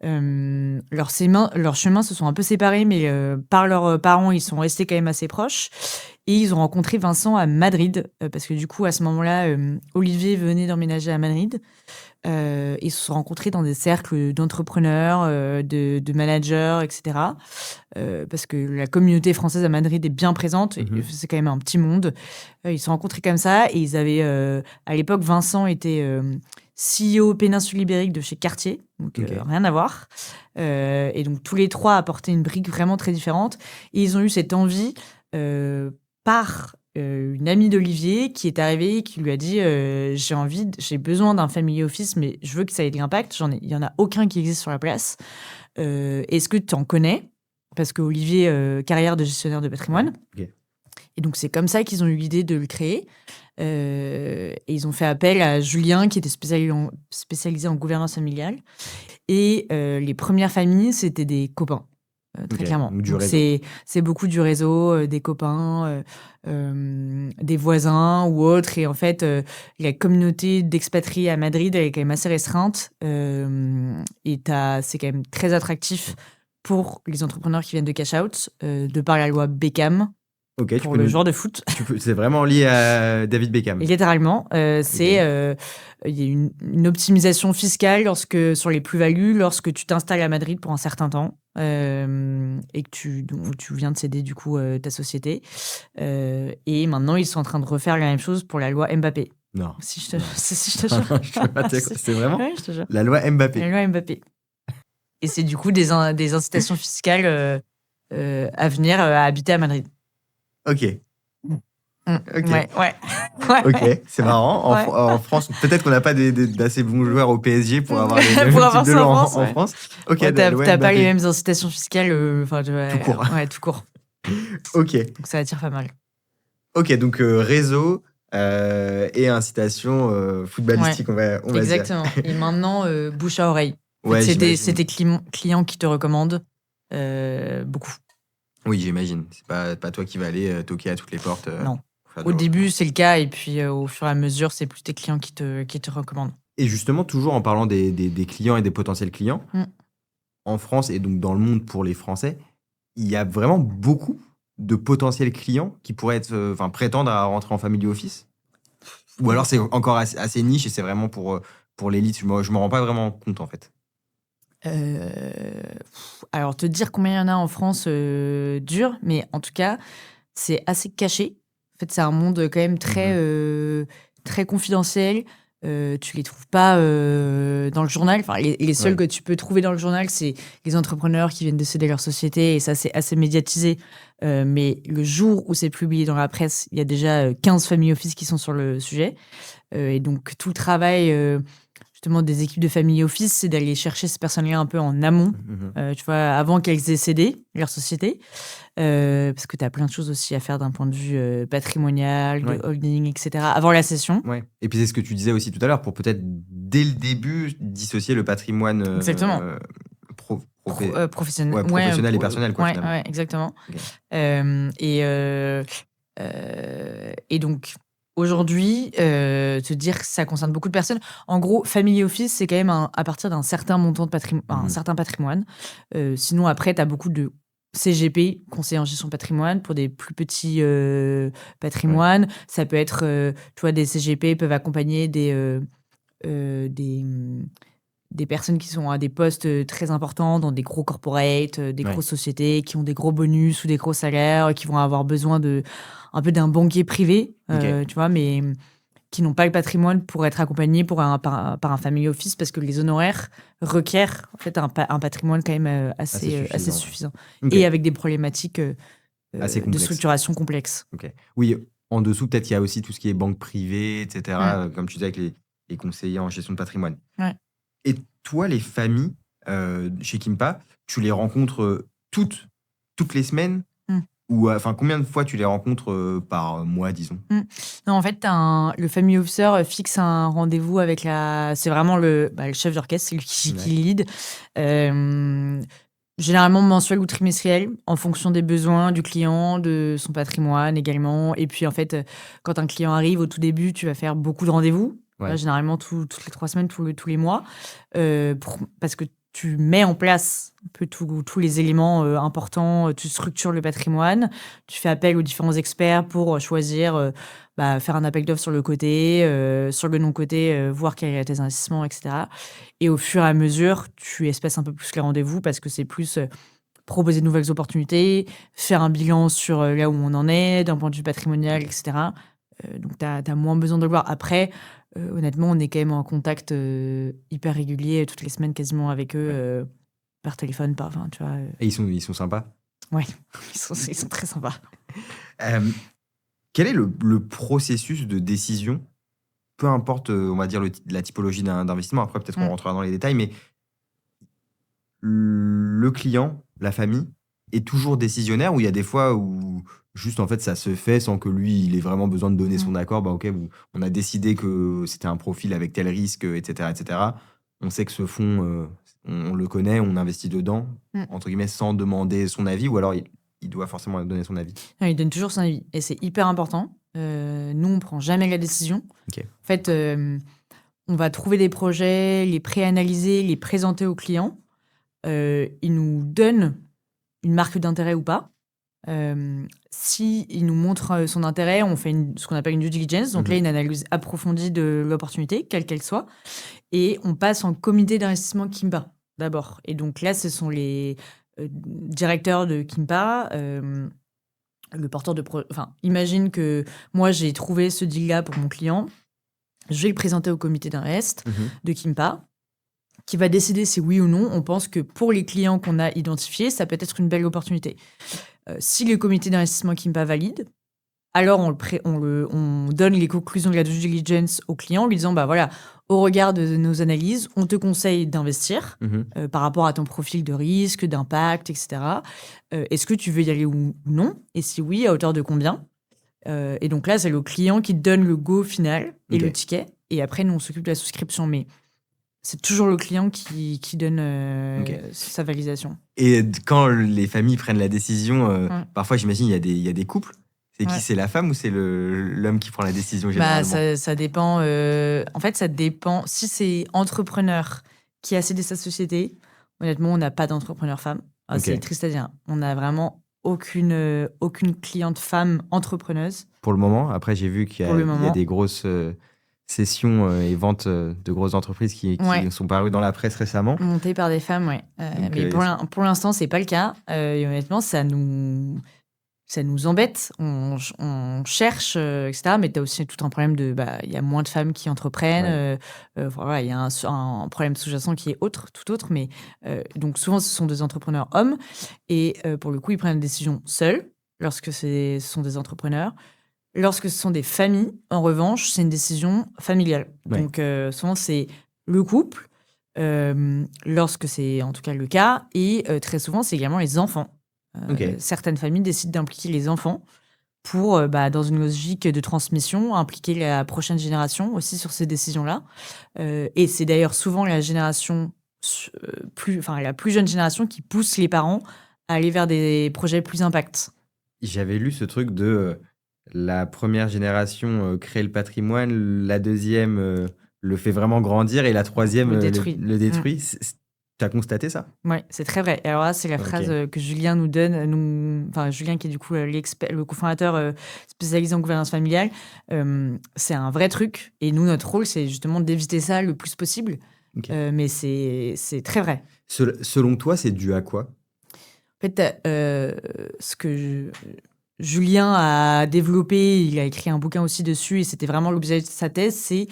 Leurs chemins se sont un peu séparés, mais par leurs parents, ils sont restés quand même assez proches. Et ils ont rencontré Vincent à Madrid, parce que du coup, à ce moment-là, Olivier venait d'emménager à Madrid. Ils se sont rencontrés dans des cercles d'entrepreneurs, de managers, etc. Parce que la communauté française à Madrid est bien présente, et c'est quand même un petit monde. Ils se sont rencontrés comme ça, et ils avaient... à l'époque, Vincent était CEO péninsule ibérique de chez Cartier, donc Ok. rien à voir. Et donc tous les trois apportaient une brique vraiment très différente. Et ils ont eu cette envie par une amie d'Olivier qui est arrivée, qui lui a dit j'ai besoin d'un family office, mais je veux que ça ait de l'impact. Il y en a aucun qui existe sur la place. Est-ce que tu en connais? Parce que Olivier, carrière de gestionnaire de patrimoine. Ok. Et donc, c'est comme ça qu'ils ont eu l'idée de le créer. Et ils ont fait appel à Julien, qui était spécialisé en gouvernance familiale. Et les premières familles, c'était des copains, très Ok. clairement. Donc, du Donc, réseau. c'est beaucoup du réseau, des copains, des voisins ou autres. Et en fait, la communauté d'expatriés à Madrid, elle est quand même assez restreinte. Et c'est quand même très attractif pour les entrepreneurs qui viennent de cash out, de par la loi Beckham, Ok, tu pour peux le nous... joueur de foot. C'est vraiment lié à David Beckham. Et littéralement, il y a une optimisation fiscale sur les plus-values lorsque tu t'installes à Madrid pour un certain temps et que tu viens de céder du coup ta société. Et maintenant, ils sont en train de refaire la même chose pour la loi Mbappé. Non. Si je te jure. C'est vraiment Ouais, je te jure. la loi Mbappé. La loi Mbappé. Et c'est du coup des incitations fiscales à venir à habiter à Madrid. Ok. Ok. Ouais. Ok, c'est marrant. Ouais. En France, peut-être qu'on n'a pas d'assez bons joueurs au PSG pour avoir les mêmes Pour types avoir de ça lois en en France, ouais. France. Ok, Ouais, la loi t'as pas Mbappé. les mêmes incitations fiscales, Tout court. Ouais, tout court. Ok. Donc ça attire pas mal. Ok, donc réseau et incitation footballistique, on va dire. Exactement. Et maintenant, bouche à oreille. En Ouais, fait, j'imagine. c'est tes clients qui te recommandent beaucoup. Oui, j'imagine. C'est pas toi qui vas aller toquer à toutes les portes. Non. pour faire de Au la début, c'est le cas, et puis au fur et à mesure, c'est plus tes clients qui te recommandent. Et justement, toujours en parlant des clients et des potentiels clients, en France et donc dans le monde pour les Français, il y a vraiment beaucoup de potentiels clients qui pourraient prétendre à rentrer en family office. Ou alors c'est encore assez niche et c'est vraiment pour l'élite. Je me rends pas vraiment compte en fait. Alors, te dire combien il y en a en France, dur, mais en tout cas, c'est assez caché. En fait, c'est un monde quand même très confidentiel. Tu les trouves pas dans le journal. Enfin, les seuls que tu peux trouver dans le journal, c'est les entrepreneurs qui viennent de céder leur société, et ça, c'est assez médiatisé. Mais le jour où c'est publié dans la presse, il y a déjà 15 family office qui sont sur le sujet. Et donc, tout le travail justement des équipes de family office, c'est d'aller chercher ces personnes-là un peu en amont, tu vois, avant qu'elles aient cédé leur société. Parce que tu as plein de choses aussi à faire d'un point de vue patrimonial, de holding, etc., avant la cession. Ouais. Et puis c'est ce que tu disais aussi tout à l'heure, pour peut-être dès le début dissocier le patrimoine Exactement. professionnel et personnel. Quoi, ouais, exactement. Okay. Et donc, aujourd'hui, te dire que ça concerne beaucoup de personnes. En gros, family office, c'est quand même à partir d'un certain montant de un certain patrimoine. Sinon, après, tu as beaucoup de CGP, conseiller en gestion patrimoine, pour des plus petits patrimoines. Ouais. Ça peut être, tu vois, des CGP peuvent accompagner des personnes qui sont à des postes très importants dans des gros corporates, des grosses sociétés, qui ont des gros bonus ou des gros salaires, qui vont avoir besoin un peu d'un banquier privé, tu vois, mais qui n'ont pas le patrimoine pour être accompagnés par un family office, parce que les honoraires requièrent en fait un patrimoine quand même assez suffisant. Okay. Et avec des problématiques de structuration complexes. Okay. Oui, en dessous, peut-être il y a aussi tout ce qui est banque privée, etc., comme tu disais avec les conseillers en gestion de patrimoine. Ouais. Et toi, les familles chez Kimpa, tu les rencontres toutes les semaines ou combien de fois tu les rencontres par mois, disons? Non, en fait, le family officer fixe un rendez-vous avec c'est vraiment le chef d'orchestre, c'est lui qui lead. Généralement mensuel ou trimestriel, en fonction des besoins du client, de son patrimoine également. Et puis, en fait, quand un client arrive au tout début, tu vas faire beaucoup de rendez-vous. Ouais. Là, généralement, toutes les 3 semaines, tous les mois. Parce que tu mets en place un peu tous les éléments importants, tu structures le patrimoine, tu fais appel aux différents experts pour choisir, faire un appel d'offres sur le côté, sur le non-côté, voir quels sont tes investissements, etc. Et au fur et à mesure, tu espèces un peu plus les rendez-vous, parce que c'est plus proposer de nouvelles opportunités, faire un bilan sur là où on en est, d'un point de vue patrimonial, etc. Donc, tu as moins besoin de le voir. Après, honnêtement, on est quand même en contact hyper régulier, toutes les semaines quasiment avec eux, par téléphone, enfin, tu vois. Et ils sont sympas. Ouais, ils sont très sympas. Quel est le processus de décision, peu importe, on va dire, la typologie d'investissement, après peut-être on rentrera dans les détails, mais le client, la famille, est toujours décisionnaire ou il y a des fois où juste en fait ça se fait sans que lui il ait vraiment besoin de donner son accord, bah ok, on a décidé que c'était un profil avec tel risque, etc., etc. On sait que ce fonds, on le connaît, on investit dedans, entre guillemets, sans demander son avis, ou alors il doit forcément donner son avis. Non, il donne toujours son avis et c'est hyper important. Nous, on prend jamais la décision. Ok. En fait, on va trouver des projets, les préanalyser, les présenter aux clients. Il nous donne une marque d'intérêt ou pas. S'il nous montre son intérêt, on fait ce qu'on appelle une due diligence. Donc là, une analyse approfondie de l'opportunité, quelle qu'elle soit. Et on passe en comité d'investissement Kimpa d'abord. Et donc là, ce sont les directeurs de Kimpa, le porteur de projet. Enfin, imagine que moi, j'ai trouvé ce deal-là pour mon client. Je vais le présenter au comité d'invest de Kimpa, qui va décider si oui ou non on pense que pour les clients qu'on a identifiés, ça peut être une belle opportunité. Si le comité d'investissement Kimpa valide, alors on donne les conclusions de la due diligence au client en lui disant, bah voilà, au regard de nos analyses, on te conseille d'investir par rapport à ton profil de risque, d'impact, etc. Est-ce que tu veux y aller ou non? Et si oui, à hauteur de combien? Et donc là, c'est le client qui donne le go final et le ticket. Et après, nous, on s'occupe de la souscription. Mais c'est toujours le client qui donne sa validation. Et quand les familles prennent la décision, parfois, j'imagine, il y a des couples. C'est qui? C'est la femme ou c'est l'homme qui prend la décision généralement? Ça dépend. En fait, ça dépend. Si c'est entrepreneur qui a cédé sa société, honnêtement, on n'a pas d'entrepreneur femme. C'est triste à dire. On n'a vraiment aucune cliente femme entrepreneuse. Pour le moment. Après, j'ai vu qu'il y a des grosses cessions et ventes de grosses entreprises qui sont parues dans la presse récemment. Montées par des femmes, oui. Mais pour l'instant, c'est pas le cas. Et honnêtement, ça nous embête. On cherche, etc. Mais tu as aussi tout un problème il y a moins de femmes qui entreprennent. Voilà, il y a un problème sous-jacent qui est tout autre. Mais donc souvent, ce sont des entrepreneurs hommes. Et pour le coup, ils prennent une décision seuls lorsque ce sont des entrepreneurs. Lorsque ce sont des familles, en revanche, c'est une décision familiale. Donc souvent, c'est le couple, lorsque c'est en tout cas le cas. Et très souvent, c'est également les enfants. Certaines familles décident d'impliquer les enfants pour, dans une logique de transmission, impliquer la prochaine génération aussi sur ces décisions-là. Et c'est d'ailleurs souvent la plus jeune génération qui pousse les parents à aller vers des projets plus impact. J'avais lu ce truc de la première génération crée le patrimoine, la deuxième le fait vraiment grandir et la troisième le détruit. Tu as constaté ça? Oui, c'est très vrai. Et alors là, c'est la phrase que Julien nous donne. Julien, qui est du coup le cofondateur spécialisé en gouvernance familiale. C'est un vrai truc. Et nous, notre rôle, c'est justement d'éviter ça le plus possible. Mais c'est très vrai. Selon toi, c'est dû à quoi? En fait, ce que Julien a développé, il a écrit un bouquin aussi dessus, et c'était vraiment l'objet de sa thèse, c'est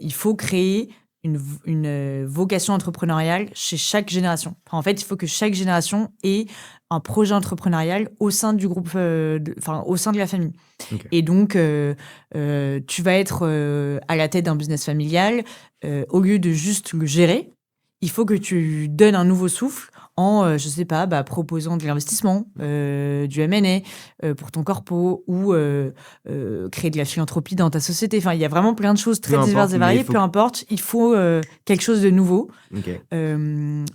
il faut créer une vocation entrepreneuriale chez chaque génération. En fait, il faut que chaque génération ait un projet entrepreneurial au sein du groupe, au sein de la famille. Et donc, tu vas être à la tête d'un business familial. Au lieu de juste le gérer, il faut que tu donnes un nouveau souffle en, je sais pas, proposant de l'investissement, du M&A pour ton corpo, ou créer de la philanthropie dans ta société. Enfin, il y a vraiment plein de choses très diverses et variées. Peu importe, il faut quelque chose de nouveau.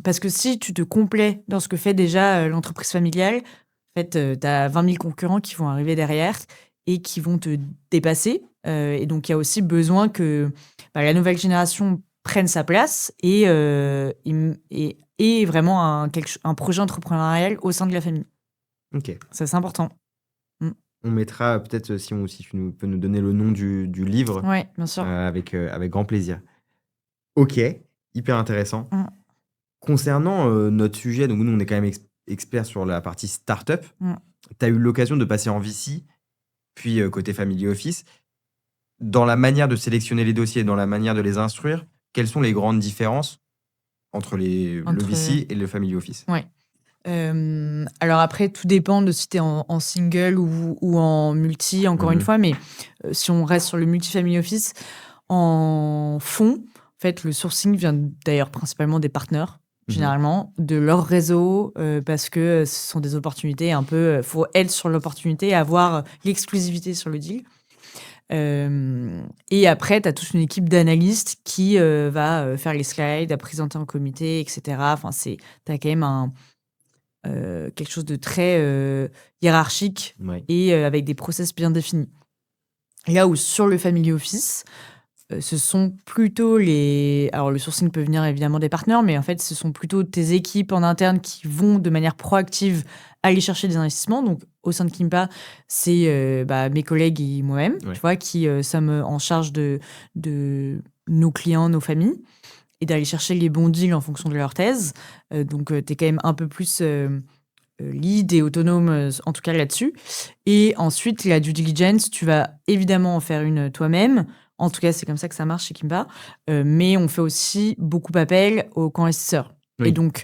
Parce que si tu te complais dans ce que fait déjà l'entreprise familiale, en fait, tu as 20 000 concurrents qui vont arriver derrière et qui vont te dépasser. Et donc, il y a aussi besoin que la nouvelle génération prenne sa place et vraiment un projet entrepreneurial au sein de la famille. Ça, c'est important. On mettra peut-être, si tu peux nous donner le nom du livre. Oui, bien sûr. Avec grand plaisir. Ok, hyper intéressant. Concernant notre sujet, donc nous, on est quand même experts sur la partie startup. Tu as eu l'occasion de passer en VC, puis côté Family Office. dans la manière de sélectionner les dossiers, dans la manière de les instruire, quelles sont les grandes différences entre le VC et le family office? Ouais. Alors après, tout dépend de si tu es en single ou en multi, encore une fois, mais si on reste sur le multifamily office, en fond, en fait, le sourcing vient d'ailleurs principalement des partenaires, généralement, de leur réseau, parce que ce sont des opportunités un peu... faut être sur l'opportunité et avoir l'exclusivité sur le deal. Et après, tu as toute une équipe d'analystes qui va faire les slides, à présenter en comité, etc. Enfin, tu as quand même quelque chose de très hiérarchique et avec des process bien définis. Là où sur le family office, ce sont plutôt alors le sourcing peut venir évidemment des partenaires, mais en fait, ce sont plutôt tes équipes en interne qui vont de manière proactive aller chercher des investissements. Donc, au sein de Kimpa, c'est mes collègues et moi-même, tu vois, qui sommes en charge de nos clients, nos familles, et d'aller chercher les bons deals en fonction de leur thèse. Donc, tu es quand même un peu plus lead et autonome, en tout cas là-dessus. Et ensuite, la due diligence, tu vas évidemment en faire une toi-même. En tout cas, c'est comme ça que ça marche chez Kimpa. Mais on fait aussi beaucoup appel aux co-investisseurs. Et donc,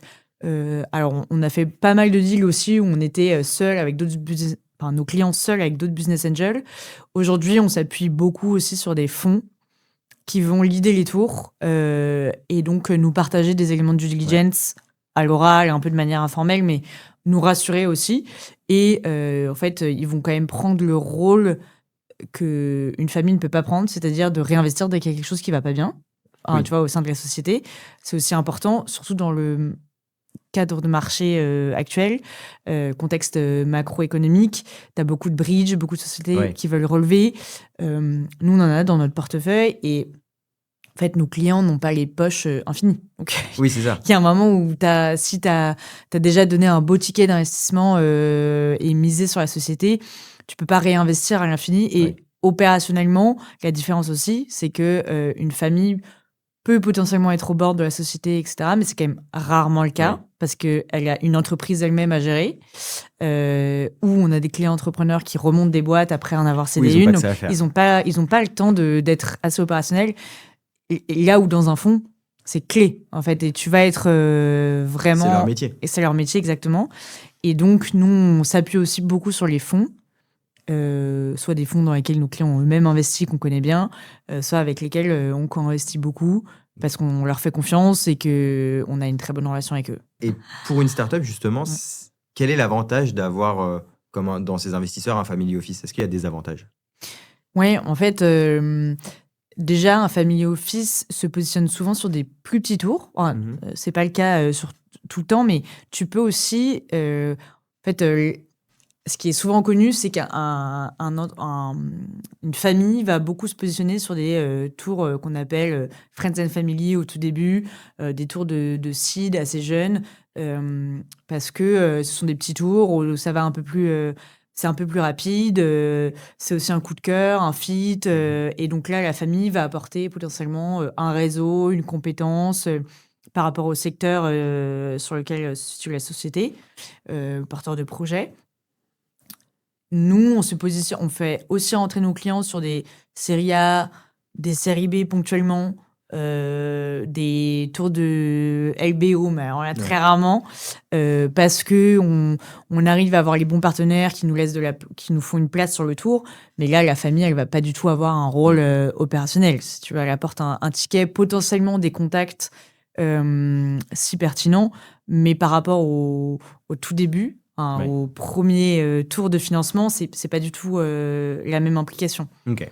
alors, on a fait pas mal de deals aussi où on était seul avec d'autres nos clients seuls avec d'autres business angels. Aujourd'hui, on s'appuie beaucoup aussi sur des fonds qui vont leader les tours et donc nous partager des éléments de due diligence à l'oral, un peu de manière informelle, mais nous rassurer aussi. Et en fait, ils vont quand même prendre le rôle qu'une famille ne peut pas prendre, c'est-à-dire de réinvestir dès qu'il y a quelque chose qui ne va pas bien, tu vois, au sein de la société. C'est aussi important, surtout dans le cadre de marché actuel, contexte macroéconomique. Tu as beaucoup de bridges, beaucoup de sociétés qui veulent relever. Nous, on en a dans notre portefeuille et en fait, nos clients n'ont pas les poches infinies. Donc, oui, c'est ça. Il y a un moment où si tu as déjà donné un beau ticket d'investissement et misé sur la société, tu peux pas réinvestir à l'infini. Et opérationnellement, la différence aussi, c'est que une famille peut potentiellement être au bord de la société, etc. Mais c'est quand même rarement le cas parce qu'elle a une entreprise elle-même à gérer où on a des clients entrepreneurs qui remontent des boîtes après en avoir cédé une. Donc, ils n'ont pas le temps d'être assez opérationnels. Et là où dans un fonds, c'est clé, en fait. Et tu vas être vraiment... C'est leur métier. Et c'est leur métier, exactement. Et donc, nous, on s'appuie aussi beaucoup sur les fonds. Soit des fonds dans lesquels nos clients ont eux-mêmes investi, qu'on connaît bien, soit avec lesquels on co-investit beaucoup, parce qu'on leur fait confiance et qu'on a une très bonne relation avec eux. Et pour une startup, justement, quel est l'avantage d'avoir, dans ces investisseurs, un family office? Est-ce qu'il y a des avantages? Oui, en fait... déjà, un family office se positionne souvent sur des plus petits tours. C'est pas le cas sur tout le temps, mais tu peux aussi... en fait, ce qui est souvent connu, c'est qu'une famille va beaucoup se positionner sur des tours qu'on appelle Friends and Family au tout début, des tours de seed assez jeunes, parce que ce sont des petits tours où ça va un peu plus... c'est un peu plus rapide, c'est aussi un coup de cœur, un fit. Et donc là, la famille va apporter potentiellement un réseau, une compétence par rapport au secteur sur lequel se situe la société, porteur de projet. Nous, on fait aussi entrer nos clients sur des séries A, des séries B ponctuellement, des tours de LBO, mais alors là, très rarement, parce que on arrive à avoir les bons partenaires qui nous font une place sur le tour. Mais là, la famille, elle va pas du tout avoir un rôle opérationnel. Si tu veux, elle apporte un ticket, potentiellement des contacts si pertinents, mais par rapport au tout début, au premier tour de financement, c'est pas du tout la même implication. Ok.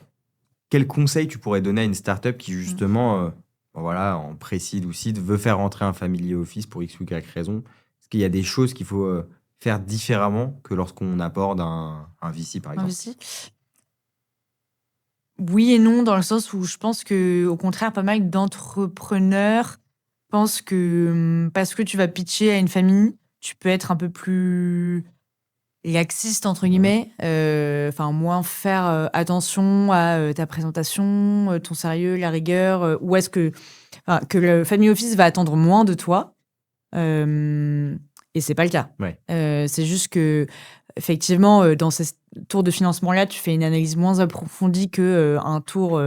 Quel conseil tu pourrais donner à une startup qui, justement, en pré-seed ou seed, veut faire rentrer un family office pour X ou Y raison? Est-ce qu'il y a des choses qu'il faut faire différemment que lorsqu'on aborde un VC, par exemple? Un VC? Oui et non, dans le sens où je pense qu'au contraire, pas mal d'entrepreneurs pensent que parce que tu vas pitcher à une famille, tu peux être un peu plus laxiste, entre guillemets, moins faire attention à ta présentation, ton sérieux, la rigueur, ou est-ce que le family office va attendre moins de toi, et c'est pas le cas. C'est juste que effectivement, dans ces tours de financement-là, tu fais une analyse moins approfondie qu'un tour,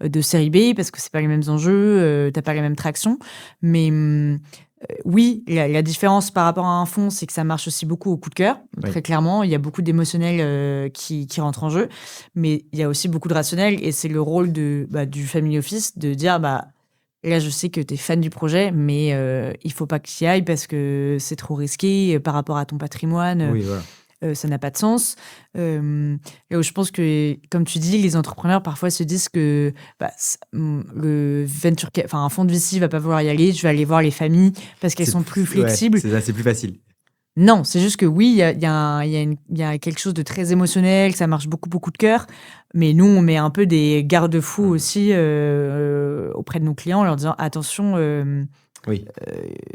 de série B parce que c'est pas les mêmes enjeux, tu pas la même traction. Mais, oui, la différence par rapport à un fonds, c'est que ça marche aussi beaucoup au coup de cœur. Oui. Très clairement, il y a beaucoup d'émotionnel, qui rentre en jeu, mais il y a aussi beaucoup de rationnel et c'est le rôle du family office de dire: «Bah, là, je sais que tu es fan du projet, mais il faut pas que tu y ailles parce que c'est trop risqué, par rapport à ton patrimoine, Oui, voilà. ça n'a pas de sens». Là où je pense que, comme tu dis, les entrepreneurs parfois se disent que, le un fonds de VC va pas vouloir y aller, je vais aller voir les familles parce qu'elles sont plus Ouais, flexibles. c'est ça, c'est plus facile. Non, c'est juste que oui, il y a quelque chose de très émotionnel, ça marche beaucoup, beaucoup de cœur. Mais nous, on met un peu des garde-fous Mmh. aussi, auprès de nos clients en leur disant: «Attention, Oui,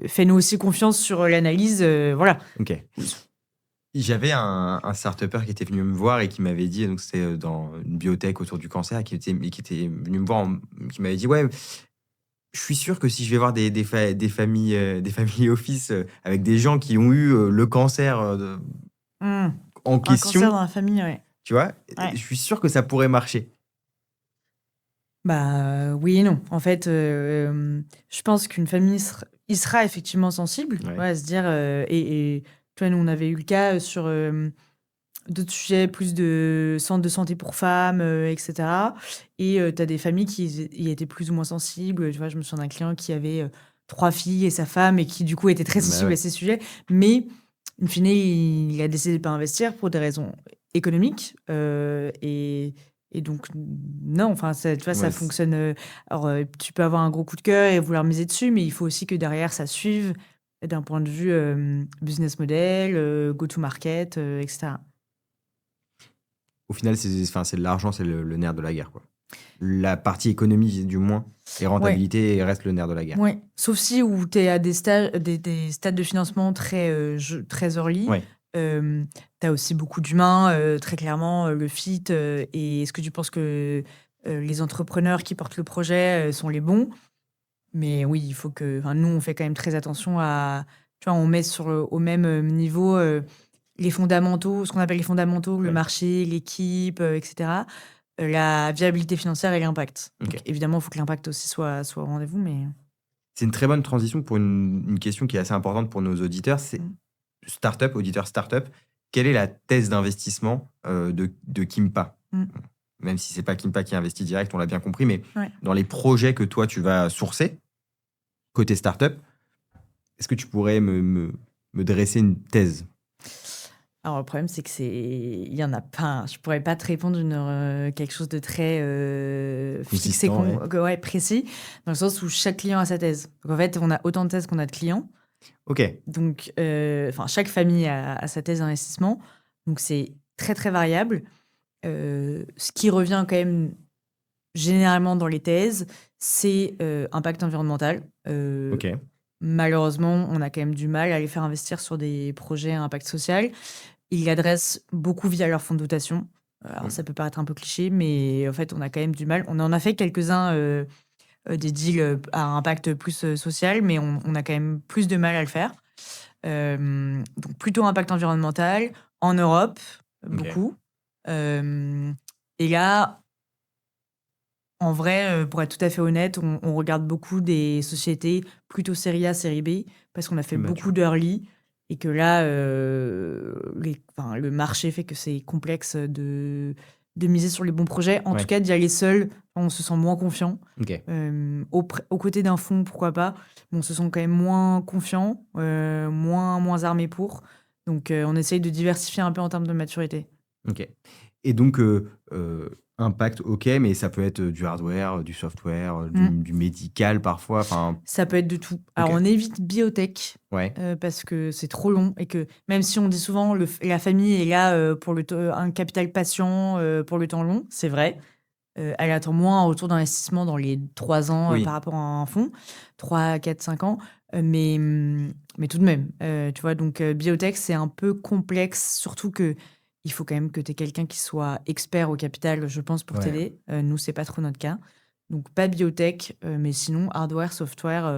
fais-nous aussi confiance sur l'analyse», voilà. OK. J'avais un start-upper qui était venu me voir et qui m'avait dit, donc c'est, dans une biotech autour du cancer, qui était venu me voir qui m'avait dit: «Ouais, je suis sûr que si je vais voir des familles, des family office, avec des gens qui ont eu, le cancer, Mmh. en Un cancer question», dans la famille, ouais. tu vois? Ouais. Je suis sûr que ça pourrait marcher. Oui et non. En fait, je pense qu'une famille il sera effectivement sensible, Ouais. ouais, à se dire, et tu vois, nous, on avait eu le cas, sur, d'autres sujets, plus de centres de santé pour femmes, et cetera. Et tu as des familles qui y étaient plus ou moins sensibles. Tu vois, je me souviens d'un client qui avait, 3 filles et sa femme et qui, du coup, était très Bah, sensible à ouais. ces sujets. Mais in fine, il a décidé de pas investir pour des raisons économiques, et donc non, enfin, ça, tu vois, ça Ouais, fonctionne, alors, tu peux avoir un gros coup de cœur et vouloir miser dessus, mais il faut aussi que derrière ça suive d'un point de vue, business model, go to market, et cetera. au final, c'est l'argent, c'est le nerf de la guerre, quoi. La partie économie, du moins, et Ouais. rentabilité reste le nerf de la guerre. Ouais, sauf si où tu es à des stades de financement très, très early, Ouais. tu as aussi beaucoup d'humains, très clairement, le fit, et est-ce que tu penses que, les entrepreneurs qui portent le projet, sont les bons? Mais oui, il faut que, enfin, nous, on fait quand même très attention à, tu vois, on met au même, niveau, les fondamentaux, ce qu'on appelle les fondamentaux, le Ouais. marché, l'équipe, et cetera, la viabilité financière et l'impact. Donc OK. évidemment, il faut que l'impact aussi soit au rendez-vous, mais C'est une très bonne transition pour une question qui est assez importante pour nos auditeurs, c'est mmh. start-up, auditeur start-up, quelle est la thèse d'investissement, de Kimpa? Mmh. Même si c'est pas Kimpa qui investit direct, on l'a bien compris, mais Ouais. dans les projets que toi tu vas sourcer, côté start-up, est-ce que tu pourrais me dresser une thèse? Alors le problème, c'est que il y en a pas, je pourrais pas te répondre quelque chose de très, fixé, Consistant, ouais. ouais, précis, dans le sens où chaque client a sa thèse. Donc en fait, on a autant de thèses qu'on a de clients. OK. Donc, enfin, chaque famille a sa thèse d'investissement. Donc c'est très, très variable. Ce qui revient quand même généralement dans les thèses, c'est, impact environnemental. OK. Malheureusement, on a quand même du mal à les faire investir sur des projets à impact social. Ils l'adressent beaucoup via leur fonds de dotation. Alors Mmh. ça peut paraître un peu cliché, mais en fait, on a quand même du mal. On en a fait quelques-uns, des deals, à impact plus, social, mais on a quand même plus de mal à le faire. Donc plutôt impact environnemental. En Europe, OK. beaucoup. Hem Et là, en vrai, pour être tout à fait honnête, on regarde beaucoup des sociétés plutôt série A, série B, parce qu'on a fait Plus beaucoup mature. d'early et que là, le marché fait que c'est complexe, de miser sur les bons projets. En tout Ouais. cas, d'y aller seul, on se sent moins confiant. OK. Aux côtés d'un fonds, pourquoi pas, mais on se sent quand même moins confiant, moins armé pour. Donc on essaye de diversifier un peu en termes de maturité. OK. Et donc, impact, OK, mais ça peut être, du hardware, du software, Mmh. du médical parfois, enfin Ça peut être de tout. Alors, OK. on évite biotech, Ouais. parce que c'est trop long et que même si on dit souvent la famille est là, pour un capital patient, pour le temps long, c'est vrai. Elle attend moins un retour d'investissement dans les 3 ans, par Oui. rapport à un fonds, 3, 4, 5 ans, mais tout de même, tu vois? Donc, biotech, c'est un peu complexe, surtout que il faut quand même que tu aies quelqu'un qui soit expert au capital, je pense, pour Ouais. t'aider. Nous, c'est pas trop notre cas. Donc pas biotech, mais sinon hardware, software,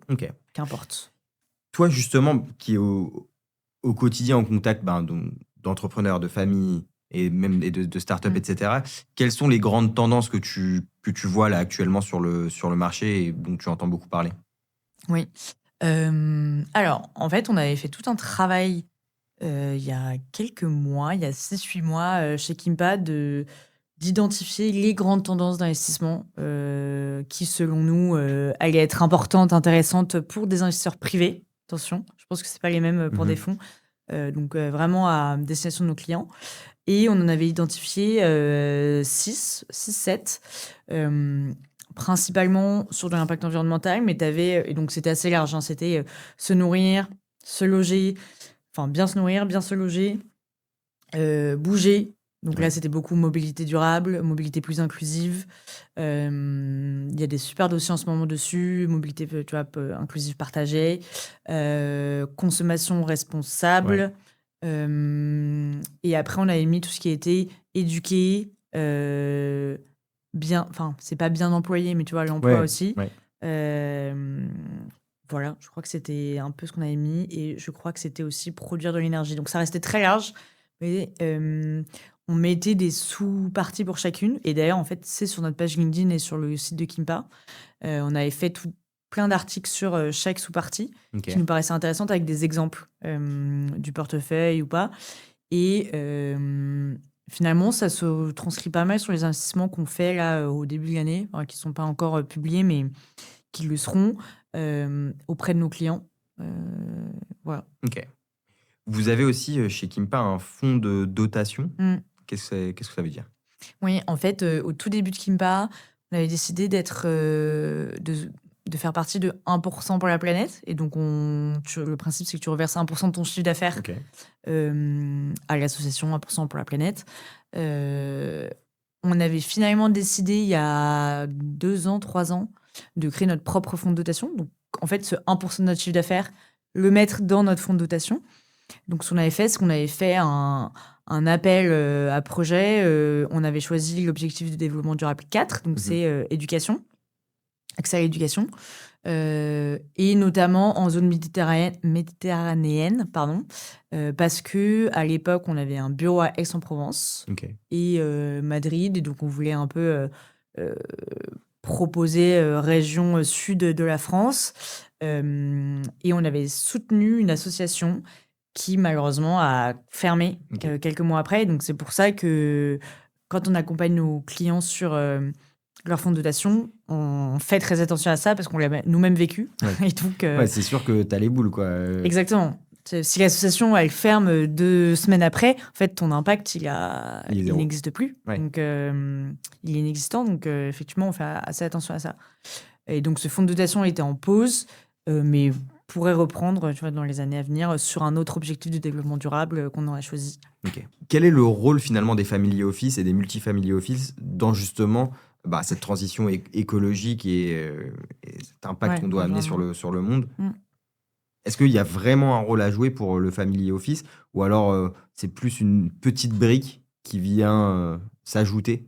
OK. qu'importe. Toi, justement, qui est au quotidien en contact, ben, d'entrepreneurs, de familles et même de startups, Mmh. etc. Quelles sont les grandes tendances que tu vois là actuellement sur le marché et dont tu entends beaucoup parler? Oui. Alors, en fait, on avait fait tout un travail, il y a quelques mois, il y a 6 8 mois, chez Kimpa d'identifier les grandes tendances d'investissement, qui selon nous, allaient être importantes, intéressantes pour des investisseurs privés. Attention, je pense que c'est pas les mêmes, pour des Mmh. fonds, donc vraiment à destination de nos clients et on en avait identifié, 6-7, principalement sur de l'impact environnemental, mais tu avais et donc c'était assez large, hein, c'était, se nourrir, se loger, enfin bien se nourrir, bien se loger, bouger. Donc là, Ouais. c'était beaucoup mobilité durable, mobilité plus inclusive. Il y a des super dossiers en ce moment dessus, mobilité, tu vois, inclusive partagée, consommation Ouais. responsable. Et après, on avait mis tout ce qui était éduquer, bien, enfin, c'est pas bien employé, mais tu vois, l'emploi Ouais. aussi. Ouais. Hem, voilà, je crois que c'était un peu ce qu'on avait mis et je crois que c'était aussi produire de l'énergie. Donc ça restait très large, mais on mettait des sous-parties pour chacune et d'ailleurs, en fait, c'est sur notre page LinkedIn et sur le site de Kimpa. On avait fait plein d'articles sur, chaque sous-partie qui OK. nous paraissaient intéressantes avec des exemples, du portefeuille ou pas et finalement, ça se transcrit pas mal sur les investissements qu'on fait là, au début de l'année, enfin qui sont pas encore, publiés, mais qui le seront, auprès de nos clients. Heu, voilà. OK. Vous avez aussi, chez Kimpa un fonds de dotation. Mmh. Qu'est-ce que ça veut dire? Oui, en fait, au tout début de Kimpa, on avait décidé de faire partie de 1% pour la planète et donc le principe, c'est que tu reverses 1% de ton chiffre d'affaires, OK. à l'association 1% pour la planète. Heu, on avait finalement décidé il y a 2 ans, 3 ans, de créer notre propre fonds de dotation. Donc en fait, ce 1% de notre chiffre d'affaires, le mettre dans notre fonds de dotation. Donc, ce qu'on avait fait, c'est qu'on avait fait un appel à projet. On avait choisi l'objectif de développement durable 4, donc Mmh. c'est éducation, accès à l'éducation, et notamment en zone méditerranéenne, pardon, parce que à l'époque, on avait un bureau à Aix-en-Provence OK. et Madrid, et donc on voulait un peu euh, proposer région sud de la France. Et on avait soutenu une association qui malheureusement a fermé, OK. quelques mois après. Donc c'est pour ça que quand on accompagne nos clients sur, leur fonds de dotation, on fait très attention à ça parce qu'on l'a nous-mêmes vécu Ouais. et donc Ouais, c'est sûr que tu as les boules, quoi, exactement. Si l'association, elle ferme, 2 semaines après, en fait, ton impact, il est il 0. n'existe plus. Ouais. Donc il est inexistant, donc effectivement, on fait assez attention à ça. Et donc ce fonds de dotation était en pause, mais pourrait reprendre, tu vois, dans les années à venir, sur un autre objectif de développement durable, qu'on aurait choisi. OK. Quel est le rôle finalement des family office et des multifamily office dans justement, cette transition écologique et cet impact Ouais, qu'on doit amener sur l'environnement. le monde? Mmh. Est-ce qu'il y a vraiment un rôle à jouer pour le family office ou alors, c'est plus une petite brique qui vient, s'ajouter?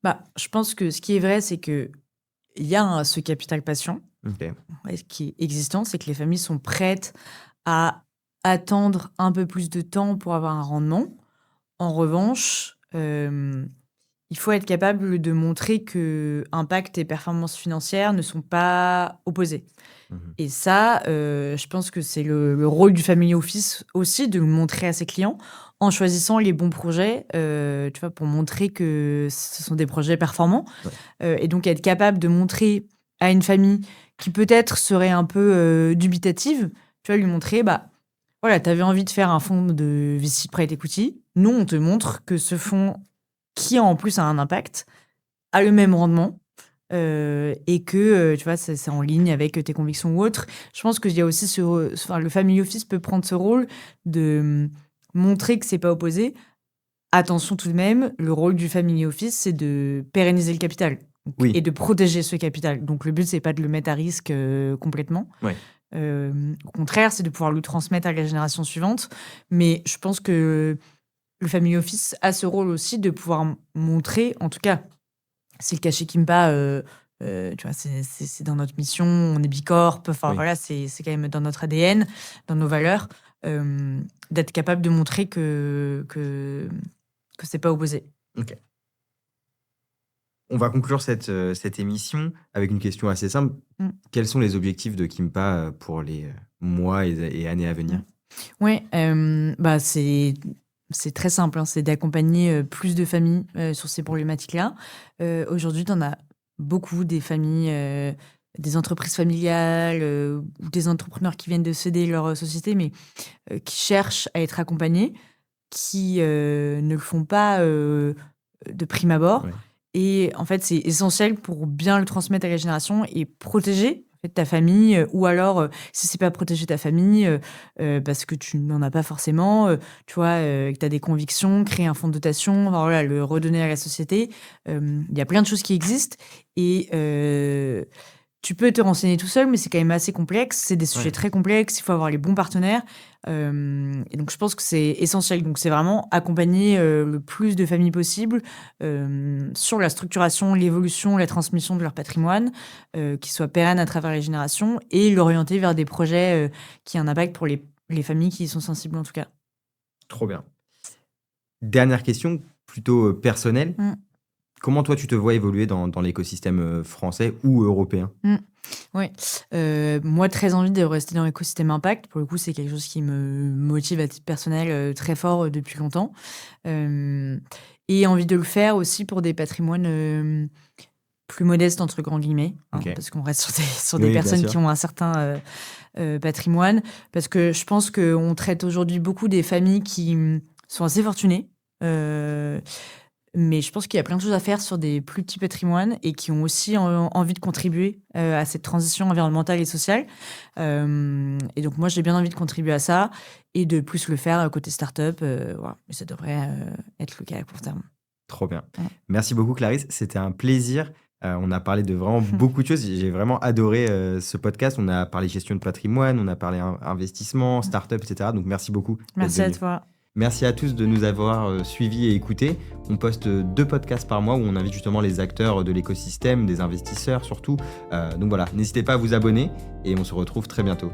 Bah, je pense que ce qui est vrai, c'est qu'il y a ce capital patient, OK. ouais, qui est existant, c'est que les familles sont prêtes à attendre un peu plus de temps pour avoir un rendement. En revanche, il faut être capable de montrer que impact et performance financière ne sont pas opposés. Mmh. Et ça, je pense que c'est le rôle du family office aussi de le montrer à ses clients en choisissant les bons projets, tu vois? Pour montrer que ce sont des projets performants, Ouais. et donc être capable de montrer à une famille qui peut-être serait un peu, dubitative, tu vois? Lui montrer, bah, voilà, tu avais envie de faire un fonds de VC private equity. Nous, on te montre que ce fonds, qui en plus a un impact, a le même rendement, et que, tu vois, c'est en ligne avec tes convictions ou autres. Je pense qu'il y a aussi enfin, le family office peut prendre ce rôle de, montrer que c'est pas opposé. Attention tout de même, le rôle du family office, c'est de pérenniser le capital et Oui. de protéger ce capital. Donc le but, c'est pas de le mettre à risque, complètement. Ouais. Au contraire, c'est de pouvoir le transmettre à la génération suivante. Mais je pense que le family office a ce rôle aussi de pouvoir montrer, en tout cas, c'est le cas chez Kimpa, tu vois, c'est dans notre mission, on est bicorp, enfin Oui. voilà, c'est quand même dans notre ADN, dans nos valeurs, d'être capable de montrer que c'est pas opposé. Ok. On va conclure cette émission avec une question assez simple. Mm. Quels sont les objectifs de Kimpa pour les mois et années à venir? Oui, c'est très simple, hein, c'est d'accompagner plus de familles sur ces problématiques-là. Aujourd'hui, tu en as beaucoup des familles, des entreprises familiales ou des entrepreneurs qui viennent de céder leur société, mais qui cherchent à être accompagnés, qui ne le font pas de prime abord. Ouais. Et en fait, c'est essentiel pour bien le transmettre à la génération et protéger en fait, ta famille, ou alors, si c'est pas protéger ta famille, parce que tu n'en as pas forcément, tu vois, que tu as des convictions, créer un fonds de dotation, enfin, voilà, le redonner à la société. Il y a plein de choses qui existent et tu peux te renseigner tout seul, mais c'est quand même assez complexe. C'est des sujets Ouais. très complexes, il faut avoir les bons partenaires. Et donc, je pense que c'est essentiel. Donc, c'est vraiment accompagner le plus de familles possible sur la structuration, l'évolution, la transmission de leur patrimoine, qui soit pérenne à travers les générations, et l'orienter vers des projets qui ont un impact pour les familles qui y sont sensibles, en tout cas. Trop bien. Dernière question, plutôt personnelle. Comment toi, tu te vois évoluer dans l'écosystème français ou européen? Oui, moi, très envie de rester dans l'écosystème impact. Pour le coup, c'est quelque chose qui me motive à titre personnel très fort depuis longtemps. Et envie de le faire aussi pour des patrimoines plus modestes, entre grands guillemets, hein, Ok. parce qu'on reste sur des Oui, bien personnes sûr. qui ont un certain patrimoine. Parce que je pense qu'on traite aujourd'hui beaucoup des familles qui sont assez fortunées. Mais je pense qu'il y a plein de choses à faire sur des plus petits patrimoines et qui ont aussi envie de contribuer à cette transition environnementale et sociale. Et donc, moi, j'ai bien envie de contribuer à ça et de plus le faire côté start-up. Voilà. Mais ça devrait être le cas à court terme. Trop bien. Ouais. Merci beaucoup, Clarisse. C'était un plaisir. On a parlé de vraiment beaucoup de choses. J'ai vraiment adoré ce podcast. On a parlé gestion de patrimoine, on a parlé investissement, start-up, etc. Donc, merci beaucoup d'être Merci à venu. toi. Merci à tous de nous avoir suivis et écoutés. On poste 2 podcasts par mois où on invite justement les acteurs de l'écosystème, des investisseurs surtout. Donc voilà, n'hésitez pas à vous abonner et on se retrouve très bientôt.